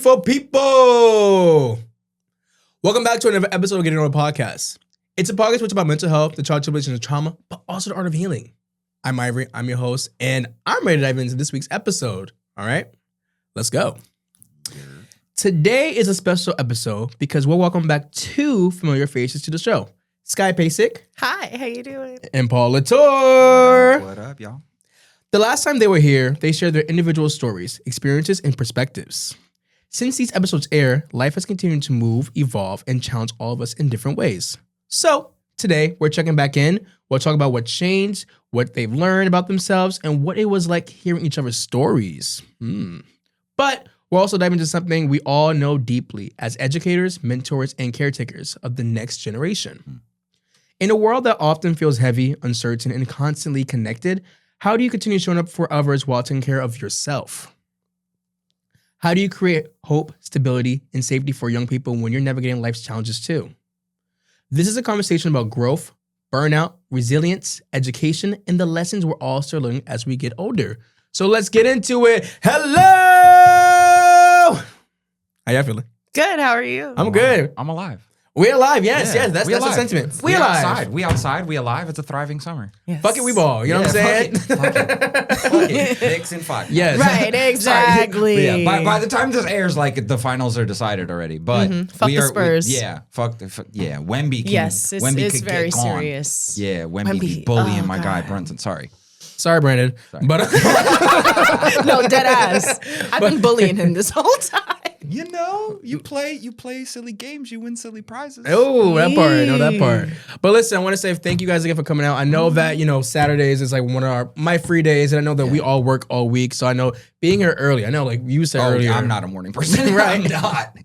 beautiful people. Welcome back to another episode of Getting On a Podcast. It's a podcast which is about mental health, the child tribulation of trauma, but also the art of healing. I'm Ivory, I'm your host, and I'm ready to dive into this week's episode. All right, let's go. Today is a special episode because we're welcoming back two familiar faces to the show. Skye Pasek. Hi, how you doing? And Paul Latour. What up, y'all? The last time they were here, they shared their individual stories, experiences, and perspectives. Since these episodes air, life has continued to move, evolve, and challenge all of us in different ways. So, today, we're checking back in. We'll talk about what changed, what they've learned about themselves, and what it was like hearing each other's stories. But we'll also dive into something we all know deeply as educators, mentors, and caretakers of the next generation. In a world that often feels heavy, uncertain, and constantly connected, how do you continue showing up for others while taking care of yourself? How do you create hope, stability, and safety for young people when you're navigating life's challenges too? This is a conversation about growth, burnout, resilience, education, and the lessons we're all still learning as we get older. So let's get into it. Hello! How y'all feeling? Good, how are you? I'm good. I'm alive. We're alive, yes, that's we the alive. sentiment. We alive. outside. We outside. We alive. It's a thriving summer. Yes. Fuck it, we ball. You know what I'm saying? Fuck it. Knicks in 5. Yes. Right, exactly. Yeah. By the time this airs, like the finals are decided already. But Fuck the Spurs. Wemby. Yes, it's could very get gone. serious. Yeah, Wemby be bullying my guy Brunson. Sorry. Sorry, Brandon. Sorry. But No, dead ass. I've been bullying him this whole time. You know, you play silly games, you win silly prizes. oh, that part. I know that part. But listen, I want to say thank you guys again for coming out. I know that, Saturdays is like one of my free days, and I know that we all work all week. So I know being here early, I know like you said earlier. I'm not a morning person. Right. I'm not.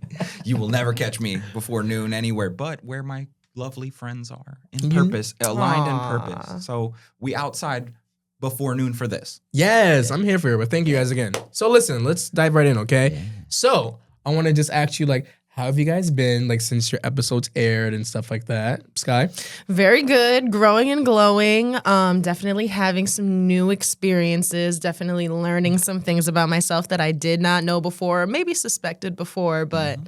You will never catch me before noon anywhere but where my lovely friends are in purpose, aligned in purpose. So we outside before noon for this. Yes, I'm here for it, but thank you guys again. So listen, let's dive right in, okay? Yeah. So I want to just ask you, like, how have you guys been, like, since your episodes aired and stuff like that? Skye? Very good, growing and glowing. Definitely having some new experiences, definitely learning some things about myself that I did not know before, maybe suspected before, but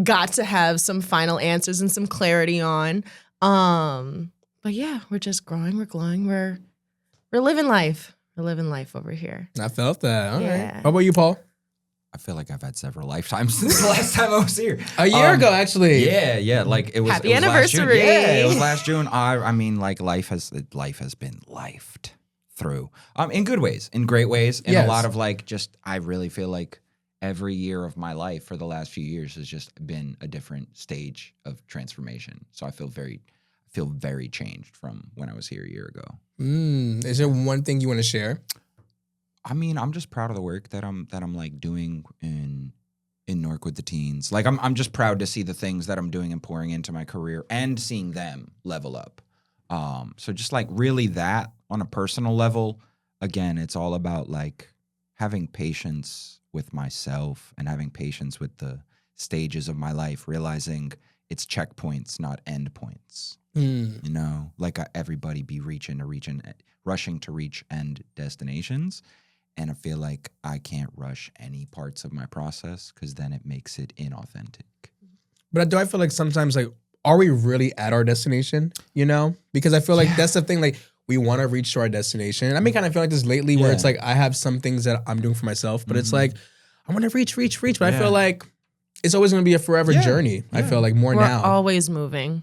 got to have some final answers and some clarity on. But yeah, we're just growing, we're glowing, we're living life. We're living life over here. I felt that. All Yeah. right. How about you, Paul? I feel like I've had several lifetimes since the last time I was here. A year ago, actually. Yeah. Like it was. Happy it was last June. anniversary. Yeah, it was last June. I mean, like life has been lifed through. In good ways, in great ways, in Yes. a lot of like just. I really feel like every year of my life for the last few years has just been a different stage of transformation. So I feel very changed from when I was here a year ago. Is there one thing you want to share? I mean, I'm just proud of the work that I'm like doing in Newark with the teens. Like I'm just proud to see the things that I'm doing and pouring into my career and seeing them level up. So just like really that on a personal level, again, it's all about like having patience with myself and having patience with the stages of my life, realizing it's checkpoints, not endpoints. You know, like everybody be rushing to reach end destinations. And I feel like I can't rush any parts of my process because then it makes it inauthentic. But do I feel like sometimes, like, are we really at our destination, Because I feel like that's the thing, like, we want to reach to our destination. I've been kind of feeling like this lately where it's like I have some things that I'm doing for myself, but it's like, I want to reach. But I feel like it's always going to be a forever journey. I feel like more We're now. always moving,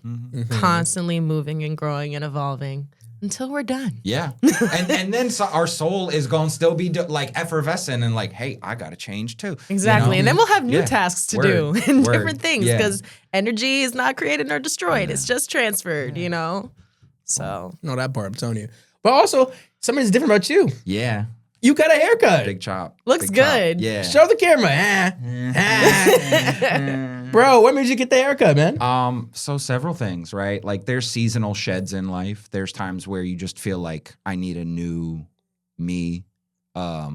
constantly moving and growing and evolving until we're done. Yeah. and then our soul is going to still be like effervescent and like, hey, I got to change too. Exactly. And then we'll have new Yeah. tasks to Word. do and Word. different things Yeah. because energy is not created nor destroyed. It's just transferred, So No, that part, I'm telling you. But also, something's different about you. Yeah. You got a haircut. Big chop. Looks Big chop. good. Yeah. Show the camera. Bro, what made you get the haircut, man? So several things, right? Like there's seasonal sheds in life. There's times where you just feel like I need a new me, a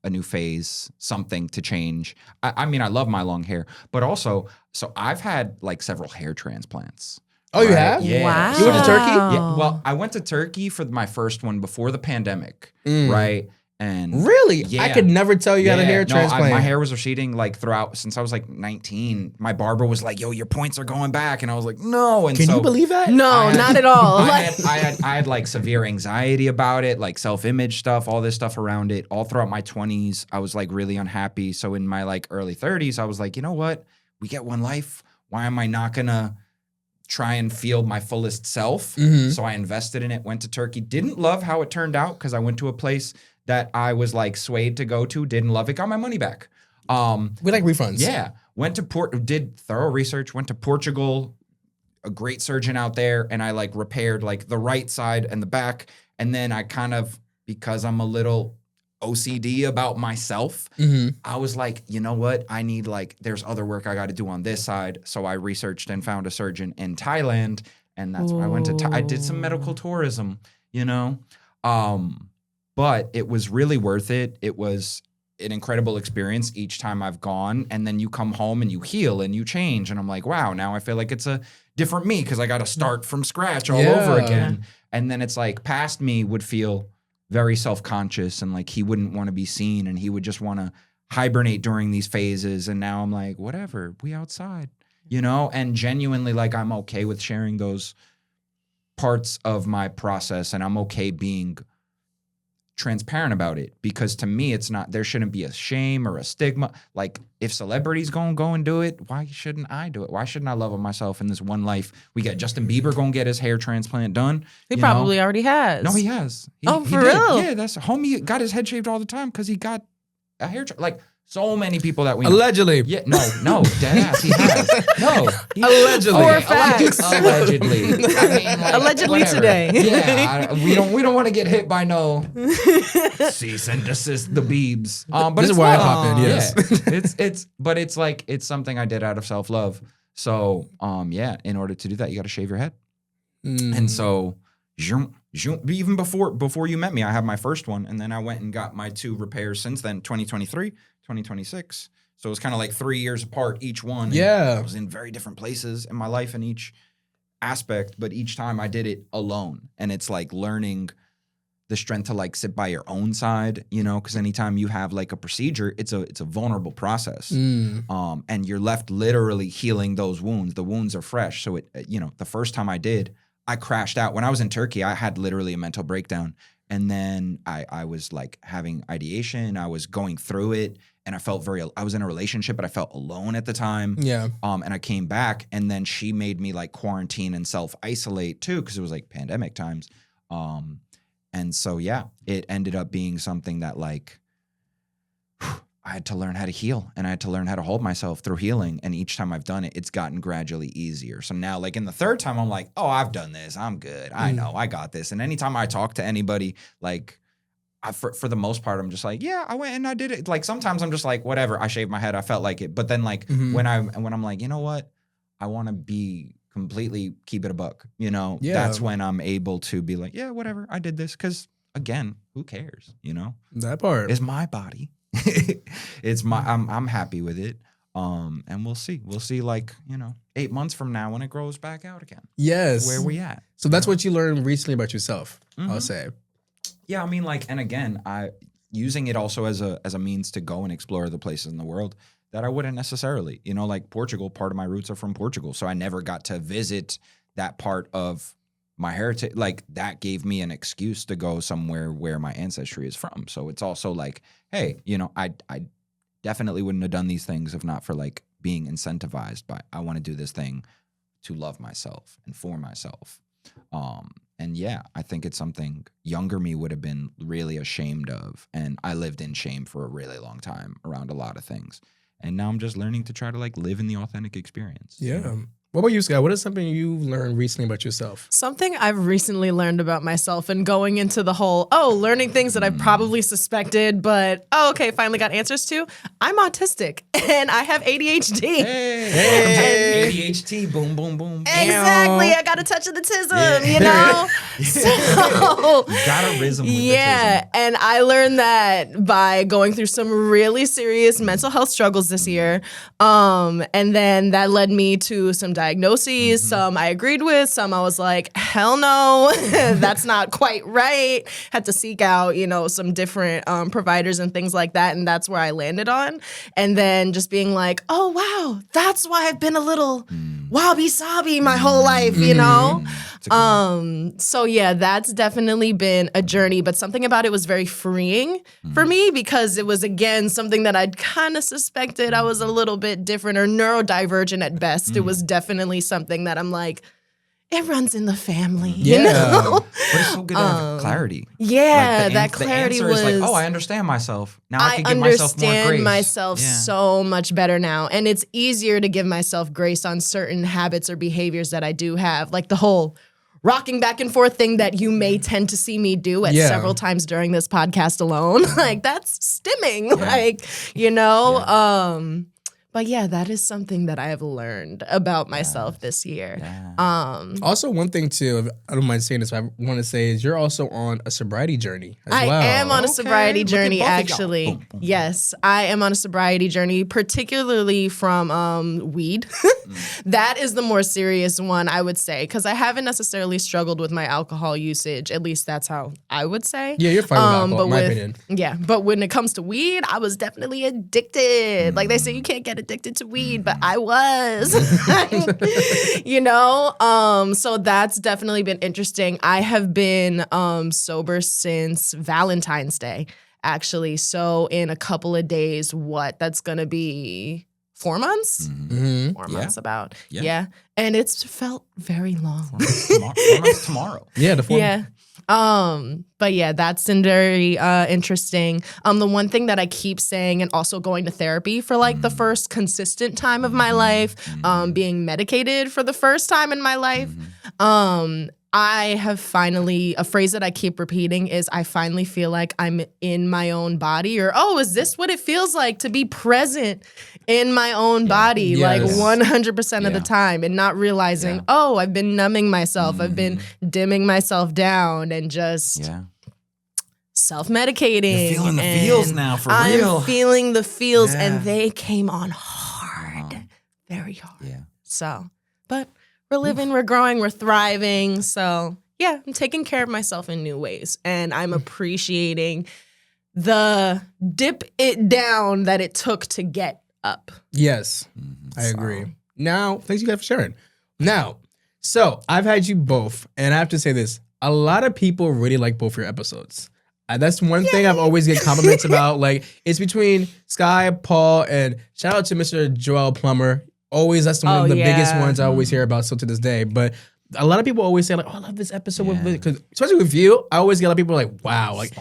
new phase, something to change. I mean, I love my long hair, but also, so I've had like several hair transplants. Oh, you have? Yeah. Wow. You went to Turkey? Yeah. Well, I went to Turkey for my first one before the pandemic, right? And Really? yeah. I could never tell you had a hair transplant. My hair was receding like throughout since I was like 19. My barber was like, "Yo, your points are going back," and I was like, "No." And Can so you believe that? No, not at all. I had like severe anxiety about it, like self-image stuff, all this stuff around it. All throughout my 20s, I was like really unhappy. So in my like early 30s, I was like, you know what? We get one life. Why am I not gonna try and feel my fullest self? Mhm. So I invested in it, went to Turkey. Didn't love how it turned out because I went to a place that I was like swayed to go to. Didn't love it. Got my money back. We like refunds. Yeah. Went to did thorough research, went to Portugal, a great surgeon out there, and I like repaired like the right side and the back. And then I kind of, because I'm a little OCD about myself, I was like, you know what? I need like, there's other work I got to do on this side. So I researched and found a surgeon in Thailand. And that's where I went to, I did some medical tourism, you know? But it was really worth it. It was an incredible experience each time I've gone. And then you come home and you heal and you change. And I'm like, wow, now I feel like it's a different me because I got to start from scratch all over again. And then it's like past me would feel very self-conscious and like he wouldn't want to be seen and he would just want to hibernate during these phases. And now I'm like, whatever, we outside, you know? And genuinely like I'm okay with sharing those parts of my process and I'm okay being transparent about it because to me it's not, there shouldn't be a shame or a stigma. Like if celebrities gonna go and do it, why shouldn't I do it? Why shouldn't I love on myself in this one life? We got Justin Bieber gonna get his hair transplant done. He probably already has. No, he has. For did. real? Yeah, that's homie got his head shaved all the time because he got a hair like so many people that we know. Allegedly. Yeah, no, dead ass. He has. No, Allegedly. For facts. Allegedly. I mean, like, Allegedly whatever. today. Yeah, we don't want to get hit by no cease and desist the Biebs. But This is it's why I not. hop in. Yes. Yeah, but it's like it's something I did out of self-love. So yeah, in order to do that, you got to shave your head. And so even before you met me, I had my first one, and then I went and got my 2 repairs since then, 2023, 2026. So it was kind of like 3 years apart each one. Yeah. I was in very different places in my life in each aspect, but each time I did it alone. And it's like learning the strength to like sit by your own side, you know, because anytime you have like a procedure, it's a vulnerable process. And you're left literally healing those wounds. The wounds are fresh. So it, you know, the first time I did, I crashed out. When I was in Turkey, I had literally a mental breakdown. And then I was like having ideation. I was going through it and I was in a relationship, but I felt alone at the time. Yeah. And I came back and then she made me like quarantine and self-isolate too, because it was like pandemic times. And so, yeah, it ended up being something that like, I had to learn how to heal and I had to learn how to hold myself through healing. And each time I've done it, it's gotten gradually easier. So now like in the third time, I'm like, oh, I've done this. I'm good. I know, I got this. And anytime I talk to anybody, like for the most part, I'm just like, yeah, I went and I did it. Like sometimes I'm just like, whatever, I shaved my head. I felt like it. But then like when I'm like, you know what? I want to be completely keep it a buck, you know? Yeah. That's when I'm able to be like, yeah, whatever, I did this. Cause again, who cares? You know? That part. It's my body. I'm happy with it. And we'll see like, you know, 8 months from now when it grows back out again. Yes. Where we at? So that's what you learned recently about yourself, I'll say. Yeah. I mean like, and again, using it also as a means to go and explore other places in the world that I wouldn't necessarily, you know, like Portugal, part of my roots are from Portugal. So I never got to visit that part of my heritage. Like that gave me an excuse to go somewhere where my ancestry is from. So it's also like, hey, you know, I definitely wouldn't have done these things if not for like being incentivized by, I want to do this thing to love myself and for myself. And yeah, I think it's something younger me would have been really ashamed of. And I lived in shame for a really long time around a lot of things. And now I'm just learning to try to like live in the authentic experience. Yeah. You know? What about you, Skye? What is something you've learned recently about yourself? Something I've recently learned about myself and going into the whole, learning things that I probably suspected, but, okay, finally got answers to. I'm autistic and I have ADHD. Hey. ADHD, boom, boom, boom. Exactly. I got a touch of the tism, you know? So You gotta rhythm with yeah, the tism. and I learned that by going through some really serious mental health struggles this year. And then that led me to some diagnoses. Some I agreed with, some I was like, hell no, that's not quite right. Had to seek out, some different providers and things like that. And that's where I landed on. And then just being like, oh, wow, that's why I've been a little wabi-sabi my whole life, So yeah, that's definitely been a journey, but something about it was very freeing for me because it was, again, something that I'd kind of suspected I was a little bit different or neurodivergent at best. It was definitely something that I'm like, it runs in the family, Yeah. But it's so good to have clarity. Yeah, Like that clarity the was. answer is like, oh, I understand myself. Now I I can give myself more understand grace. myself Yeah. so much better now. And it's easier to give myself grace on certain habits or behaviors that I do have. Like the whole rocking back and forth thing that you may tend to see me do at Yeah. several times during this podcast alone. Like that's stimming. But yeah, that is something that I have learned about myself this year. Yeah. Also, one thing too, if I don't mind saying this, but I want to say is you're also on a sobriety journey as I well. am on a Okay, sobriety look at journey, both of y'all. actually. Boom, boom, boom. Yes, I am on a sobriety journey, particularly from weed. That is the more serious one, I would say, because I haven't necessarily struggled with my alcohol usage. At least that's how I would say. Yeah, you're fine with alcohol, in my opinion. Yeah, but when it comes to weed, I was definitely addicted. Like they say, you can't get addicted to weed, but I was. So that's definitely been interesting. I have been sober since Valentine's Day, actually. So in a couple of days, that's going to be 4 months? Mm-hmm. 4 Yeah. months about. Yeah. Yeah. And it's felt very long. 4 months tomorrow. Yeah, the form. Yeah. But yeah, that's been very interesting. The one thing that I keep saying, and also going to therapy for like the first consistent time of my life, being medicated for the first time in my life, I have finally, a phrase that I keep repeating is I finally feel like I'm in my own body, or, oh, is this what it feels like to be present in my own body, like Yes. 100% of the Yeah. time, and not realizing, Yeah. oh, I've been numbing myself. I've been dimming myself down and just Yeah. self-medicating. You're feeling the and feels now, for I'm real. feeling the feels, Yeah. and they came on hard, very hard. Yeah. So, but we're living, we're growing, we're thriving. So, yeah, I'm taking care of myself in new ways. And I'm appreciating the dip it down that it took to get up. Yes, I agree. Now, thanks you guys for sharing. Now, so I've had you both, and I have to say this: a lot of people really like both your episodes. That's one thing I've always get compliments about. Like it's between Skye, Paul, and shout out to Mr. Joel Plummer. Always, that's one of the biggest ones I always hear about still to this day. But a lot of people always say like, "Oh, I love this episode," because especially with you, I always get a lot of people like, "Wow, like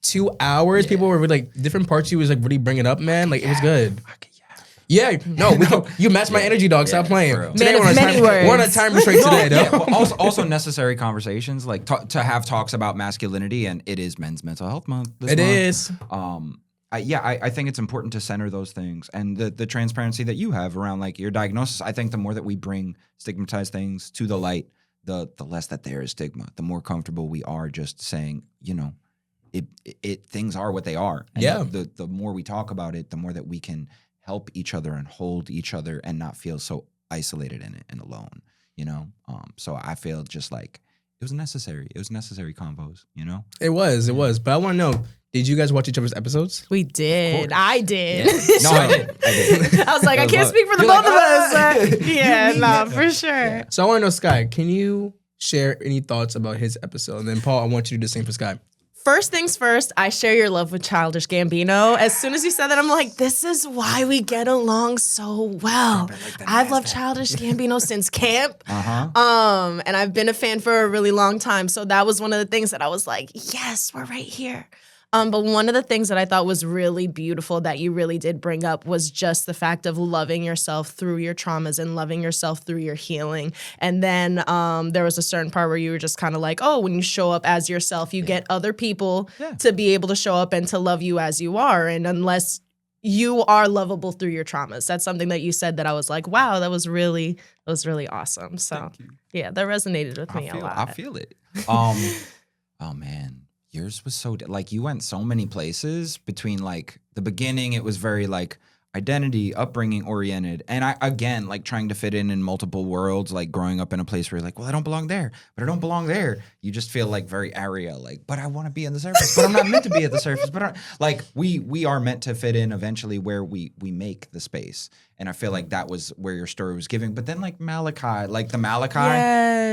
2 hours." People were really like different parts. You was like really bringing up, man. Like it was good. Yeah, no, you match my energy, dog. Stop playing. for real. Today Man of many words. we're on a time restraint today, Yeah, though. well, also necessary conversations, like to have talks about masculinity, and it is Men's Mental Health Month. It is. I think it's important to center those things, and the transparency that you have around like your diagnosis. I think the more that we bring stigmatized things to the light, the less that there is stigma. The more comfortable we are just saying, it things are what they are. And Yeah. The more we talk about it, the more that we can help each other and hold each other and not feel so isolated in it and alone. So I feel just like it was necessary. It was necessary combos. It was. But I want to know, did you guys watch each other's episodes? We did. course. I did. No, I did. I was like, I can't love it. speak for the You're both like, of us. "Ah." Yeah, no, for sure. So I want to know, Skye, can you share any thoughts about his episode? And then Paul, I want you to do the same for Skye. First things first, I share your love with Childish Gambino. As soon as you said that, I'm like, this is why we get along so well. I've loved Childish Gambino since camp. And I've been a fan for a really long time. So that was one of the things that I was like, yes, we're right here. But one of the things that I thought was really beautiful that you really did bring up was just the fact of loving yourself through your traumas and loving yourself through your healing. And then there was a certain part where you were just kind of like, oh, when you show up as yourself, you get other people to be able to show up and to love you as you are. And unless you are lovable through your traumas. That's something that you said that I was like, wow, that was really awesome. So yeah, that resonated with me a lot. I feel it. Oh man, yours was so like you went so many places between like the beginning. It was very like identity, upbringing oriented, and I again like trying to fit in multiple worlds. Like growing up in a place where you're like, well, I don't belong there, but I don't belong there. You just feel like very area, like, but I want to be in the surface, but I'm not meant to be at the surface. But like we are meant to fit in eventually where we make the space. And I feel like that was where your story was giving. But then like Malachi,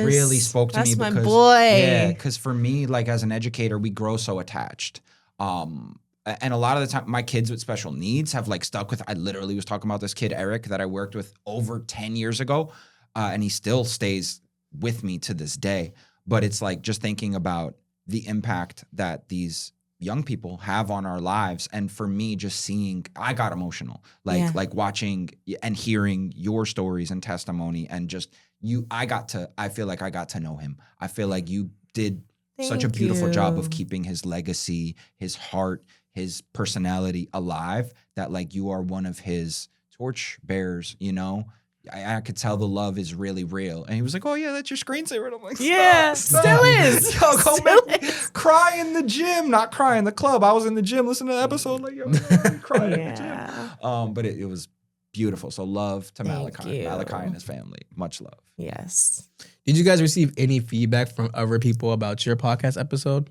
really spoke to me because because my boy. Yeah, because for me, like as an educator, we grow so attached. And a lot of the time, my kids with special needs have like stuck with. I literally was talking about this kid Eric that I worked with over 10 years ago, and he still stays with me to this day. But it's like just thinking about the impact that these young people have on our lives, and for me, just seeing, I got emotional, like watching and hearing your stories and testimony, and just you. I feel like I got to know him. I feel like you did such a beautiful job of keeping his legacy, his heart, his personality alive, that like you are one of his torch bearers, you know? I could tell the love is really real. And he was like, oh yeah, that's your screensaver. And I'm like, stop. Still is. Yo, go make me cry in the gym, not cry in the club. I was in the gym listening to the episode like, yo, cry in the gym. But it was beautiful. So love to Malachi and his family. Much love. Yes. Did you guys receive any feedback from other people about your podcast episode?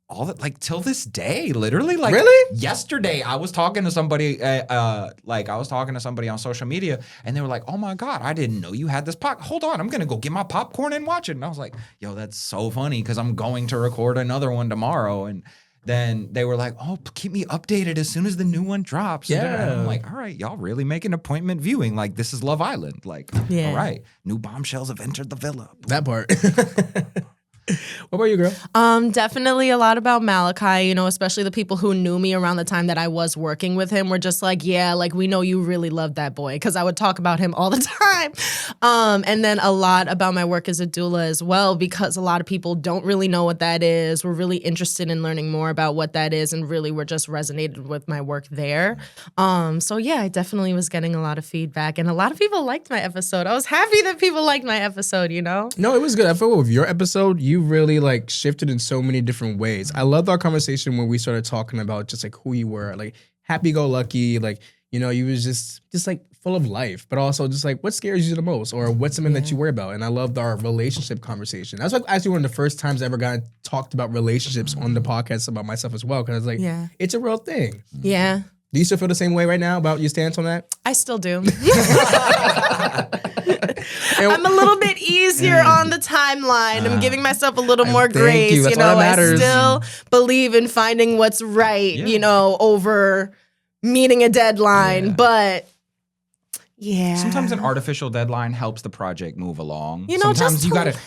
All that, like, till this day, literally, like, really? Yesterday, I was talking to somebody, on social media, and they were like, "Oh my God, I didn't know you had this Hold on, I'm gonna go get my popcorn and watch it." And I was like, "Yo, that's so funny," because I'm going to record another one tomorrow. And then they were like, "Oh, keep me updated as soon as the new one drops." Yeah. And I'm like, "All right, y'all really making appointment viewing? Like, this is Love Island. Like, all right, new bombshells have entered the villa." That part. What about you, girl? Definitely a lot about Malachi, you know, especially the people who knew me around the time that I was working with him were just like, yeah, like we know you really love that boy, because I would talk about him all the time. And then a lot about my work as a doula as well, because a lot of people don't really know what that is. We're really interested in learning more about what that is, and really we're just resonated with my work there. So yeah, I definitely was getting a lot of feedback, and a lot of people liked my episode. I was happy that people liked my episode, you know? No, it was good. I feel with your episode, you really like shifted in so many different ways. I loved our conversation when we started talking about just like who you were, like happy-go-lucky, like, you know, you was just like full of life, but also just like what scares you the most, or what's something that you worry about. And I loved our relationship conversation. That's like actually one of the first times I ever talked about relationships on the podcast about myself as well, because I was like, it's a real thing. Yeah. Do you still feel the same way right now about your stance on that? I still do. I'm a little bit easier on the timeline. I'm giving myself a little more grace. You. That's know, all that matters. I still believe in finding what's right, you know, over meeting a deadline. But sometimes an artificial deadline helps the project move along. You know, sometimes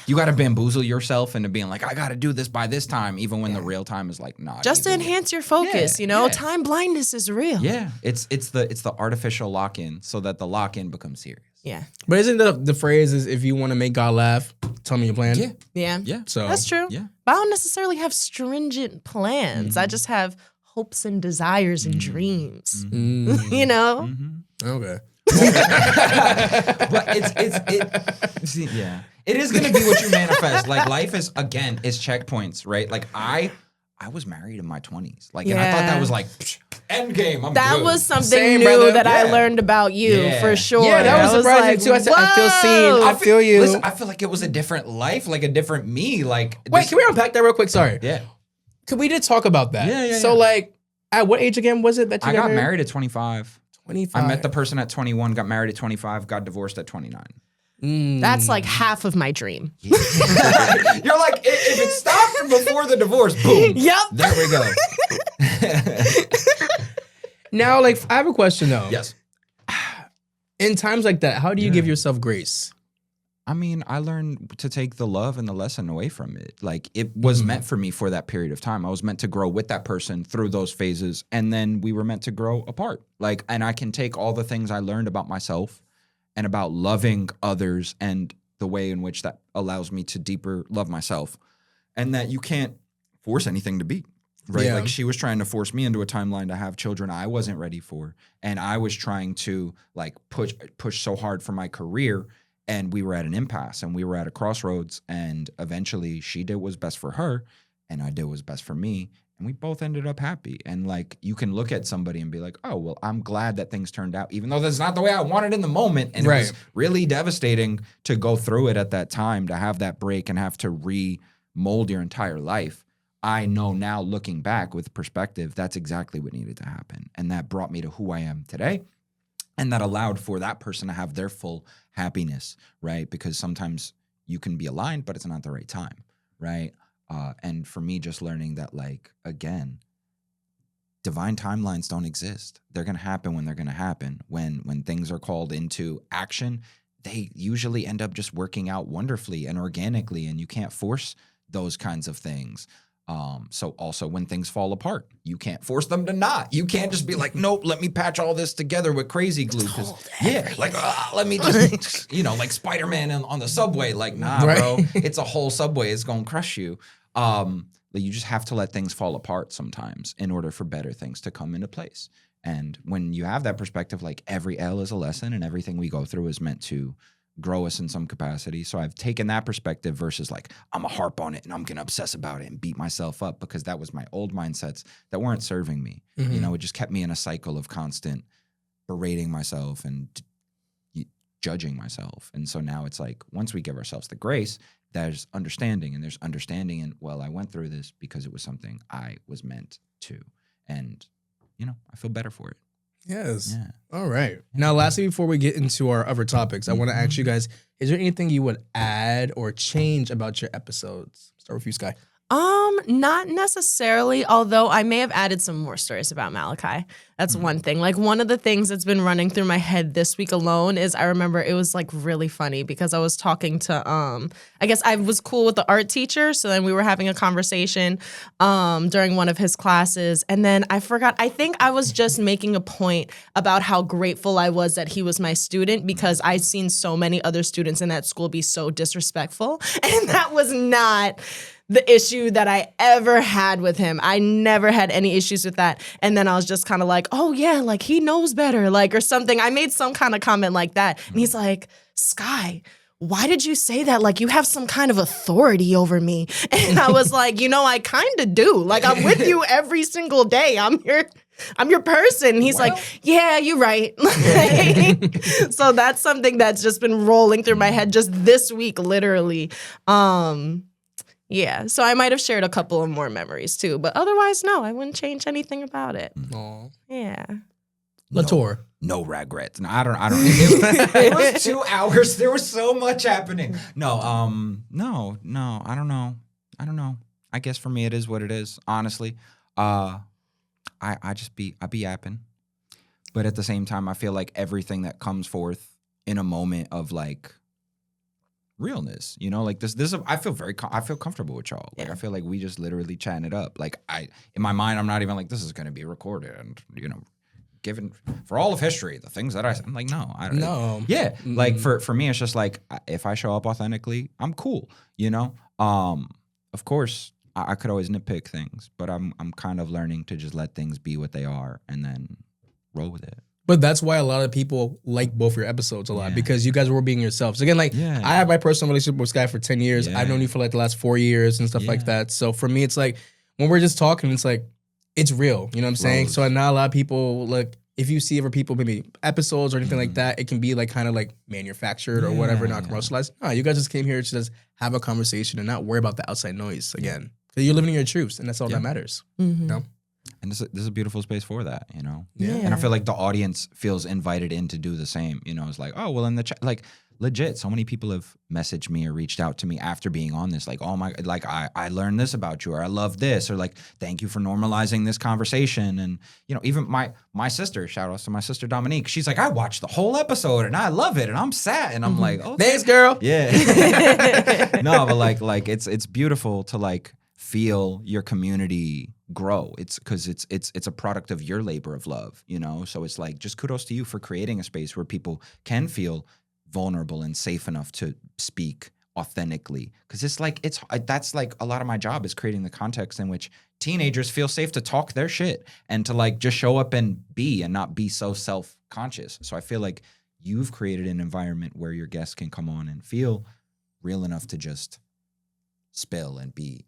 you gotta bamboozle yourself into being like, I gotta do this by this time, even when the real time is like, nah. Just to enhance your focus, you know, time blindness is real. Yeah, it's the artificial lock-in, so that the lock-in becomes serious. Yeah. But isn't the phrase is, if you want to make God laugh, tell me your plan? Yeah. So that's true. Yeah. But I don't necessarily have stringent plans. I just have hopes and desires and dreams. You know? Okay. But it is gonna be what you manifest. Like life is checkpoints, right? Like I was married in my 20s, like, and I thought that was like end game. That was something new that I learned about you for sure. Yeah, that was surprising too. I said, I feel seen. I feel you. Listen, I feel like it was a different life, like a different me. Like, wait, can we unpack that real quick? Sorry. Yeah. Could we just talk about that? Yeah. So like, at what age again was it that you got married at 25? 25. I met the person at 21, got married at 25, got divorced at 29. That's like half of my dream. You're like, if it stopped before the divorce, boom. Yep. There we go. Now, like, I have a question though. Yes. In times like that, how do you give yourself grace? I mean, I learned to take the love and the lesson away from it. Like, it was meant for me for that period of time. I was meant to grow with that person through those phases, and then we were meant to grow apart. Like, and I can take all the things I learned about myself and about loving others and the way in which that allows me to deeper love myself, and that you can't force anything to be. right? Yeah. Like she was trying to force me into a timeline to have children I wasn't ready for. And I was trying to like push so hard for my career. And we were at an impasse and we were at a crossroads. And eventually she did what was best for her and I did what was best for me. And we both ended up happy. And like you can look at somebody and be like, oh, well, I'm glad that things turned out, even though that's not the way I wanted in the moment. And it was really devastating to go through it at that time, to have that break and have to remold your entire life. I know now, looking back with perspective, that's exactly what needed to happen. And that brought me to who I am today. And that allowed for that person to have their full happiness, right? Because sometimes you can be aligned, but it's not the right time, right? And for me, just learning that, like, again, divine timelines don't exist. They're going to happen when they're going to happen. When things are called into action, they usually end up just working out wonderfully and organically, and you can't force those kinds of things. So also when things fall apart, you can't force them to not. You can't just be like, nope, let me patch all this together with crazy glue. Let me just, like Spider-Man on the subway. Like, nah, bro, it's a whole subway. It's going to crush you. You just have to let things fall apart sometimes in order for better things to come into place. And when you have that perspective, like every L is a lesson and everything we go through is meant to grow us in some capacity. So I've taken that perspective versus like, I'm a harp on it and I'm going to obsess about it and beat myself up, because that was my old mindsets that weren't serving me. It just kept me in a cycle of constant berating myself and judging myself. And so now it's like, once we give ourselves the grace, there's understanding, and there's understanding in, well, I went through this because it was something I was meant to. And, I feel better for it. Yes. Yeah. All right. Now, lastly, before we get into our other topics, I want to ask you guys, is there anything you would add or change about your episodes? Start with you, Skye. Not necessarily, although I may have added some more stories about Malachi. That's one thing. Like, one of the things that's been running through my head this week alone is, I remember it was like really funny because I was talking to, I guess I was cool with the art teacher. So then we were having a conversation, during one of his classes. And then I forgot, I think I was just making a point about how grateful I was that he was my student, because I'd seen so many other students in that school be so disrespectful. And that was not the issue that I ever had with him. I never had any issues with that. And then I was just kind of like, oh yeah, like he knows better, like, or something. I made some kind of comment like that. And he's like, Skye, why did you say that? Like, you have some kind of authority over me. And I was like, I kind of do. Like, I'm with you every single day. I'm your person. And he's like, yeah, you're right. So that's something that's just been rolling through my head just this week, literally. Yeah, so I might have shared a couple of more memories too, but otherwise, no, I wouldn't change anything about it. Aww. Yeah. Latour. No regrets. No, I don't. It was 2 hours. There was so much happening. No, I don't know. I guess for me, it is what it is. Honestly, I be yapping, but at the same time, I feel like everything that comes forth in a moment of like realness, like this. I feel comfortable with y'all. Like, I feel like we just literally chatting it up. Like, in my mind, I'm not even like, this is going to be recorded and given for all of history, the things that I'm like, no, I don't know. Yeah. Like for me, it's just like, if I show up authentically, I'm cool. Of course I could always nitpick things, but I'm kind of learning to just let things be what they are and then roll with it. But that's why a lot of people like both your episodes a lot, because you guys were being yourselves. Again, like, I have my personal relationship with Skye for 10 years. I've known you for like the last 4 years and stuff like that. So for me, it's like, when we're just talking, it's like, it's real. You know what I'm saying? So not a lot of people, like, if you see other people, maybe episodes or anything like that, it can be like kind of like manufactured or whatever, not commercialized. No, you guys just came here to just have a conversation and not worry about the outside noise again. Because you're living in your truths, and that's all that matters. And this is a beautiful space for that, Yeah. And I feel like the audience feels invited in to do the same. It's like, oh, well, in the chat, like, legit, so many people have messaged me or reached out to me after being on this, like, oh my, like, I learned this about you, or I love this, or like, thank you for normalizing this conversation. And even my sister, shout outs to my sister Dominique, she's like, I watched the whole episode and I love it, and I'm sad, and I'm like, oh, thanks, girl. Yeah. No, but like it's beautiful to like feel your community grow. It's because it's a product of your labor of love, so it's like, just kudos to you for creating a space where people can feel vulnerable and safe enough to speak authentically, because that's like a lot of my job is creating the context in which teenagers feel safe to talk their shit and to like just show up and not be so self-conscious. So I feel like you've created an environment where your guests can come on and feel real enough to just spill and be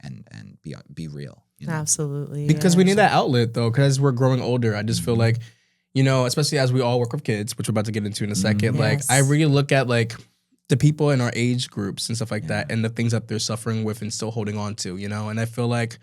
real. You know? Absolutely. Because we need that outlet though, because we're growing older. I just feel like, you know, especially as we all work with kids, which we're about to get into in a second, like I really look at like the people in our age groups and stuff like that and the things that they're suffering with and still holding on to, you know? And I feel like,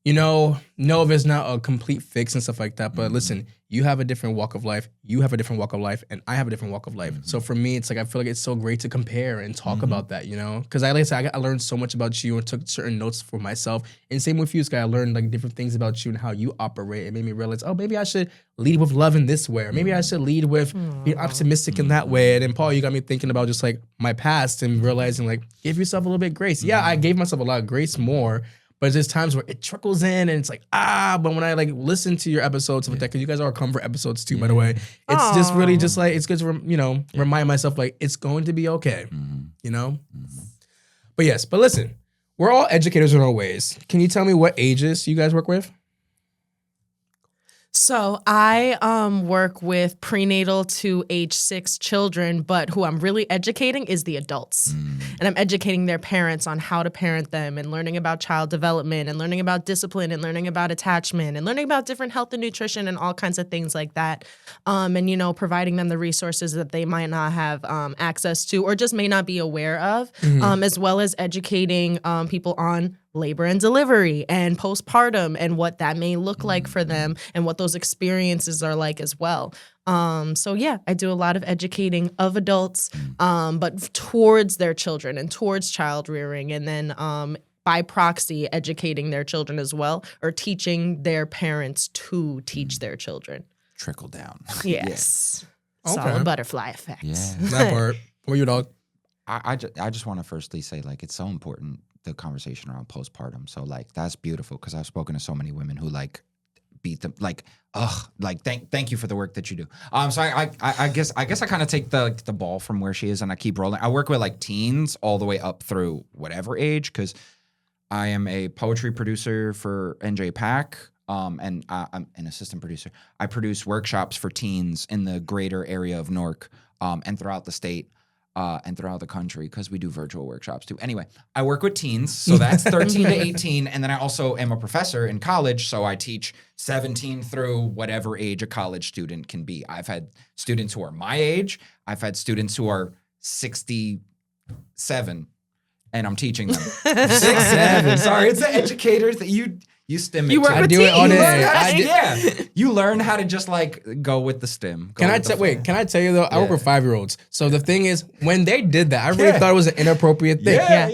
you know, no, there's not a complete fix and stuff like that. But listen, you have a different walk of life. You have a different walk of life. And I have a different walk of life. So for me, it's like I feel like it's so great to compare and talk about that, you know? Because like I said, I learned so much about you and took certain notes for myself. And same with you, Skye. I learned like different things about you and how you operate. It made me realize, oh, maybe I should lead with love in this way. Or maybe I should lead with being optimistic in that way. And then, Paul, you got me thinking about just like my past and realizing like, give yourself a little bit of grace. Yeah, I gave myself a lot of grace more. But there's times where it trickles in and it's like, but when I like listen to your episodes of that, because you guys are comfort episodes too, by the way, it's just really just like, it's good to, you know, remind myself like, it's going to be okay, you know? But yes, but listen, we're all educators in our ways. Can you tell me what ages you guys work with? So I work with prenatal to age 6 children, but who I'm really educating is the adults. And I'm educating their parents on how to parent them and learning about child development and learning about discipline and learning about attachment and learning about different health and nutrition and all kinds of things like that. And, you know, providing them the resources that they might not have access to or just may not be aware of, as well as educating people on labor and delivery and postpartum and what that may look like for them and what those experiences are like as well. So yeah, I do a lot of educating of adults, but towards their children and towards child rearing, and then by proxy, educating their children as well, or teaching their parents to teach their children. Trickle down. Yes. Yeah. Okay. Solid butterfly effect. Yeah. That part. What you, dog? I just want to firstly say, like, it's so important, the conversation around postpartum. So, like, that's beautiful, because I've spoken to so many women who, like, beat them, like, thank you for the work that you do. So I guess I kind of take the ball from where she is and I keep rolling. I work with, like, teens all the way up through whatever age, because I am a poetry producer for NJ Pack. And I'm an assistant producer. I produce workshops for teens in the greater area of Newark, and throughout the state, and throughout the country, because we do virtual workshops too. Anyway, I work with teens, so that's 13 to 18. And then I also am a professor in college, so I teach 17 through whatever age a college student can be. I've had students who are my age. I've had students who are 67, and I'm teaching them. 67. Sorry, it's the educators that you stim it. You work to. with do it on teens. it. Yeah, you learn how to just like go with the stim. Can I tell you though? I work with 5-year-olds. So the thing is, when they did that, I really thought it was an inappropriate thing. Yeah.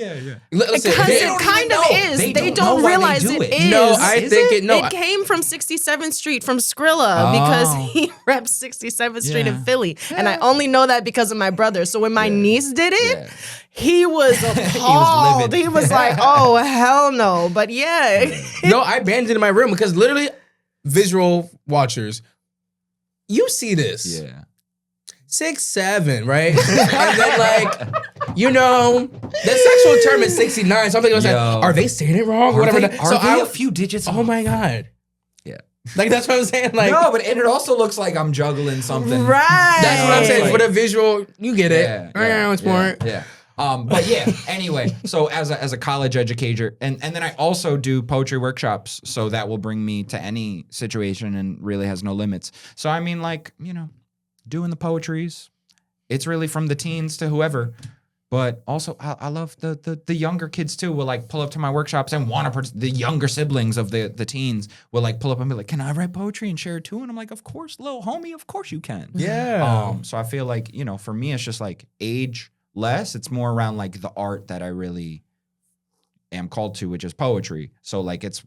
Listen, Because they it don't kind of is. They don't know why realize they do it it. is. No, I think it. No, It came from 67th Street from Skrilla because he reps 67th Street in Philly. And I only know that because of my brother. So when my niece did it, he was appalled. livid. He was like, oh, hell no. But yeah. no, I banned it in my room because literally, visual watchers, you see this. Yeah. 6, 7, right? And then like, you know, the sexual term is 69. So I'm thinking, like, are they saying it wrong? Are they so a few digits? Oh my God. Yeah. Like that's what I'm saying. Like No, but it also looks like I'm juggling something. Right. that's what I'm saying. Like- For the visual, you get it. It's more. Yeah. But yeah, anyway, so as a college educator, and then I also do poetry workshops, so that will bring me to any situation and really has no limits. So I mean, like, you know, doing the poetries, it's really from the teens to whoever. But also, I love the younger kids too. Will like pull up to my workshops and the younger siblings of the teens will like pull up and be like, "Can I write poetry and share it too?" And I'm like, "Of course, little homie, of course you can." Yeah. So I feel like, you know, for me, it's just like age less. It's more around like the art that I really am called to, which is poetry. So like it's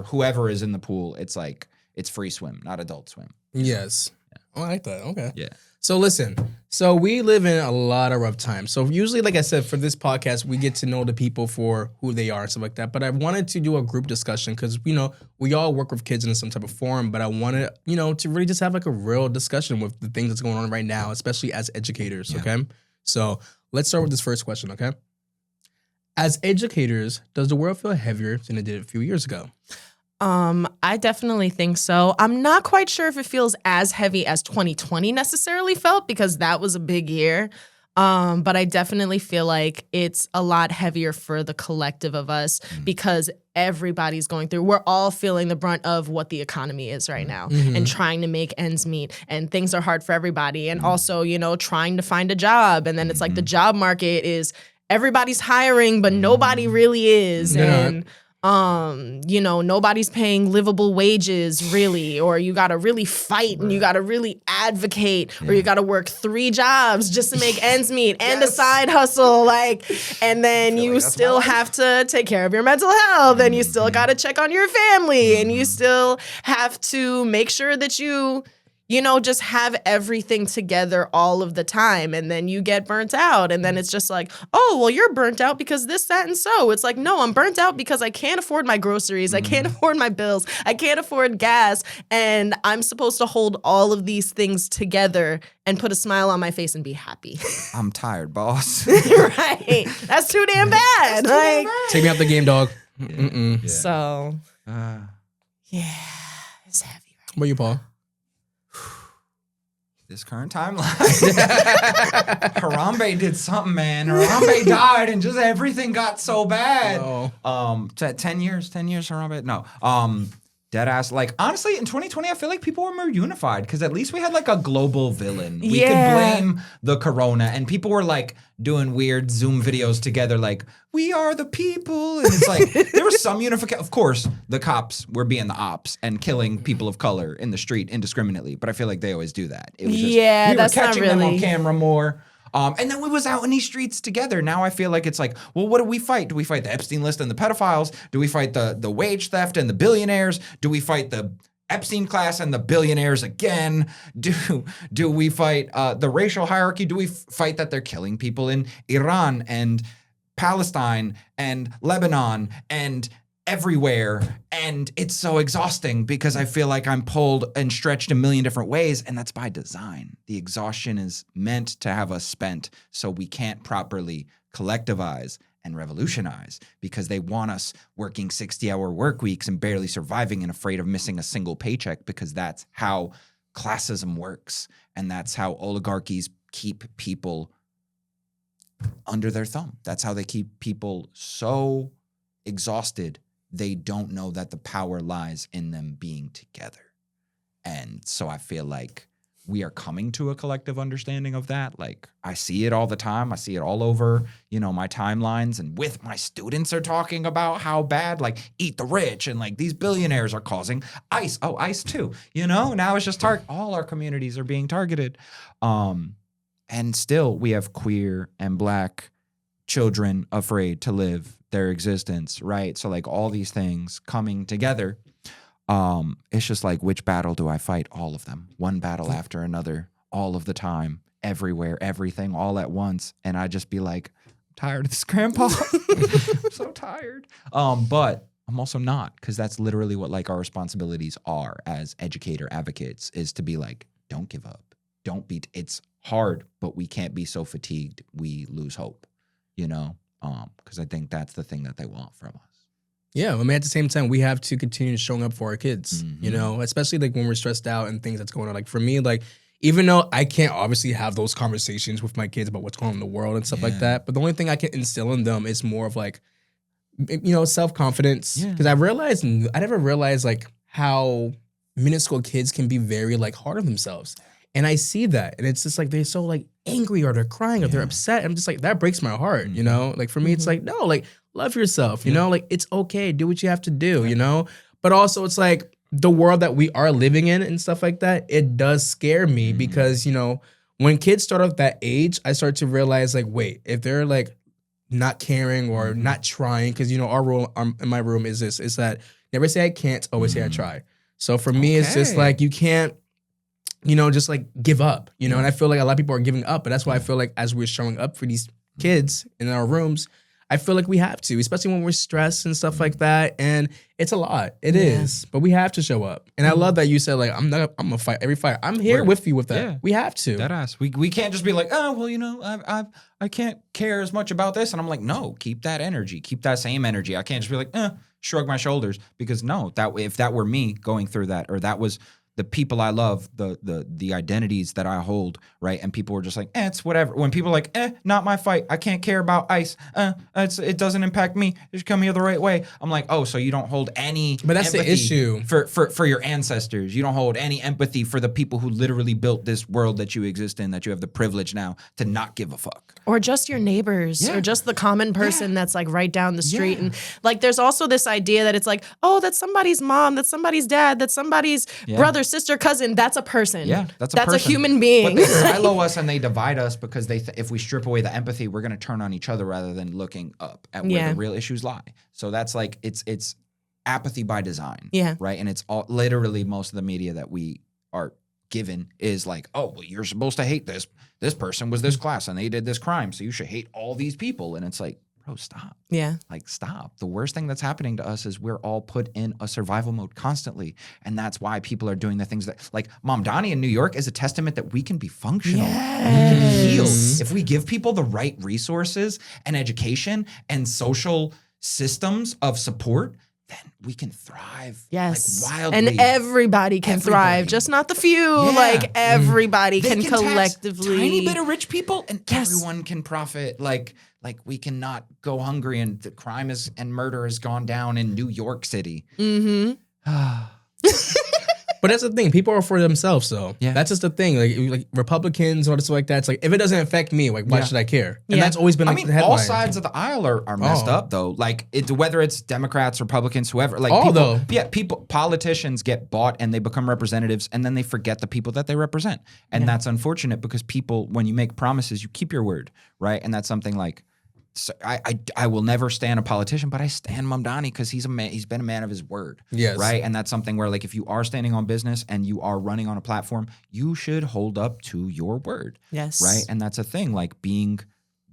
whoever is in the pool, it's like it's free swim, not adult swim. Yes. Oh, I like that. Okay. Yeah. So listen, so we live in a lot of rough times. So usually, like I said, for this podcast, we get to know the people for who they are and stuff like that. But I wanted to do a group discussion because, you know, we all work with kids in some type of forum. But I wanted, you know, to really just have like a real discussion with the things that's going on right now, especially as educators, okay? So let's start with this first question, okay? As educators, does the world feel heavier than it did a few years ago? I definitely think so. I'm not quite sure if it feels as heavy as 2020 necessarily felt because that was a big year. But I definitely feel like it's a lot heavier for the collective of us because everybody's going through. We're all feeling the brunt of what the economy is right now and trying to make ends meet. And things are hard for everybody. And also, trying to find a job. And then it's like the job market is everybody's hiring, but nobody really is. And nobody's paying livable wages really, or you got to really fight and you got to really advocate, or you got to work 3 jobs just to make ends meet and a side hustle. And then you still have to take care of your mental health and you still got to check on your family and you still have to make sure that you just have everything together all of the time. And then you get burnt out. And then it's just like, oh, well, you're burnt out because this, that, and so. It's like, no, I'm burnt out because I can't afford my groceries. I can't afford my bills. I can't afford gas. And I'm supposed to hold all of these things together and put a smile on my face and be happy. I'm tired, boss. Right. That's too damn bad. Take me out the game, dog. Yeah. So, it's heavy. What about you, Paul? This current timeline. Harambe did something, man. Harambe died and just everything got so bad. Oh. 10 years Harambe. No. Dead ass. Like, honestly, in 2020, I feel like people were more unified because at least we had like a global villain. We could blame the corona and people were like doing weird Zoom videos together like, we are the people. And it's like, there was some unification. Of course, the cops were being the ops and killing people of color in the street indiscriminately. But I feel like they always do that. It was just, we were catching them on camera more. And then we was out in these streets together. Now I feel like it's like, well, what do we fight? Do we fight the Epstein list and the pedophiles? Do we fight the wage theft and the billionaires? Do we fight the Epstein class and the billionaires again? Do we fight the racial hierarchy? Do we fight that they're killing people in Iran and Palestine and Lebanon and everywhere? And it's so exhausting because I feel like I'm pulled and stretched a million different ways, and that's by design. The exhaustion is meant to have us spent so we can't properly collectivize and revolutionize because they want us working 60-hour work weeks and barely surviving and afraid of missing a single paycheck because that's how classism works and that's how oligarchies keep people under their thumb. That's how they keep people so exhausted they don't know that the power lies in them being together. And so I feel like we are coming to a collective understanding of that. Like, I see it all the time. I see it all over, my timelines, and with my students are talking about how bad, like, eat the rich and like these billionaires are causing ICE. Oh, ICE too, now it's just all our communities are being targeted. And still we have queer and Black children afraid to live their existence, right? So like all these things coming together, it's just like, which battle do I fight? All of them, one battle after another, all of the time, everywhere, everything, all at once. And I just be like, I'm tired of this, Grandpa. I'm so tired. But I'm also not, because that's literally what like our responsibilities are as educator advocates, is to be like, don't give up. Don't be, it's hard, but we can't be so fatigued we lose hope, because I think that's the thing that they want from us. Yeah, I mean, at the same time, we have to continue showing up for our kids, especially like when we're stressed out and things that's going on. Like for me, like, even though I can't obviously have those conversations with my kids about what's going on in the world and stuff like that, but the only thing I can instill in them is more of like, self-confidence. Because I never realized like how minuscule kids can be very like hard on themselves. And I see that, and it's just like they're so like angry or they're crying or they're upset. I'm just like, that breaks my heart, Like for me, it's like, no, like love yourself, like it's okay, do what you have to do, But also it's like the world that we are living in and stuff like that, it does scare me because, when kids start off that age, I start to realize like, wait, if they're like not caring or not trying, because, our rule in my room is this, is that never say I can't, always say I try. So for me, it's just like, you can't, just like give up, and I feel like a lot of people are giving up, but that's why I feel like as we're showing up for these kids in our rooms, I feel like we have to, especially when we're stressed and stuff like that. And it's a lot. It is, but we have to show up. And I love that you said like, I'm gonna fight every fight. I'm here with you with that. Yeah. We have to. Deadass. We can't just be like, oh, well, you know, I can't care as much about this. And I'm like, no, keep that energy. Keep that same energy. I can't just be like, shrug my shoulders, because no, if that were me going through that, or that was the people I love, the identities that I hold, right? And people were just like, it's whatever. When people are like, not my fight. I can't care about ICE. It doesn't impact me. You should come here the right way. I'm like, oh, so you don't hold any But that's the empathy issue. for your ancestors. You don't hold any empathy for the people who literally built this world that you exist in, that you have the privilege now to not give a fuck. Or just your neighbors, or just the common person that's like right down the street. And like, there's also this idea that it's like, oh, that's somebody's mom, that's somebody's dad, that's somebody's brother, sister, cousin. That's a person. Yeah, that's a human being. But they silo us and they divide us because if we strip away the empathy, we're going to turn on each other rather than looking up at where the real issues lie. So that's like, it's apathy by design. Yeah. Right. And it's all literally most of the media that we are given is like, oh, well, you're supposed to hate this person was this class and they did this crime, so you should hate all these people. And it's like, bro, stop. Yeah. Like, stop. The worst thing that's happening to us is we're all put in a survival mode constantly. And that's why people are doing the things that, like, Mom Donnie in New York is a testament that we can be functional. Yes. We can heal. If we give people the right resources and education and social systems of support, then we can thrive. Yes. Like, wildly. And everybody can thrive, just not the few. Like, everybody They can collectively. Tiny bit of rich people and everyone can profit. Like we cannot go hungry, and the crime and murder has gone down in New York City. Mm-hmm. But that's the thing. People are for themselves, though. Yeah. That's just the thing. Like Republicans or stuff like that. It's like, if it doesn't affect me, like, why should I care? And that's always been like the headline. All sides of the aisle are messed up, though. Like, whether it's Democrats, Republicans, whoever. Like, politicians get bought and they become representatives, and then they forget the people that they represent. And that's unfortunate, because people, when you make promises, you keep your word, right? And that's something like, so I will never stand a politician, but I stand Mamdani because he's a man. He's been a man of his word. Yes. Right. And that's something where, like, if you are standing on business and you are running on a platform, you should hold up to your word. Yes. Right. And that's a thing, like being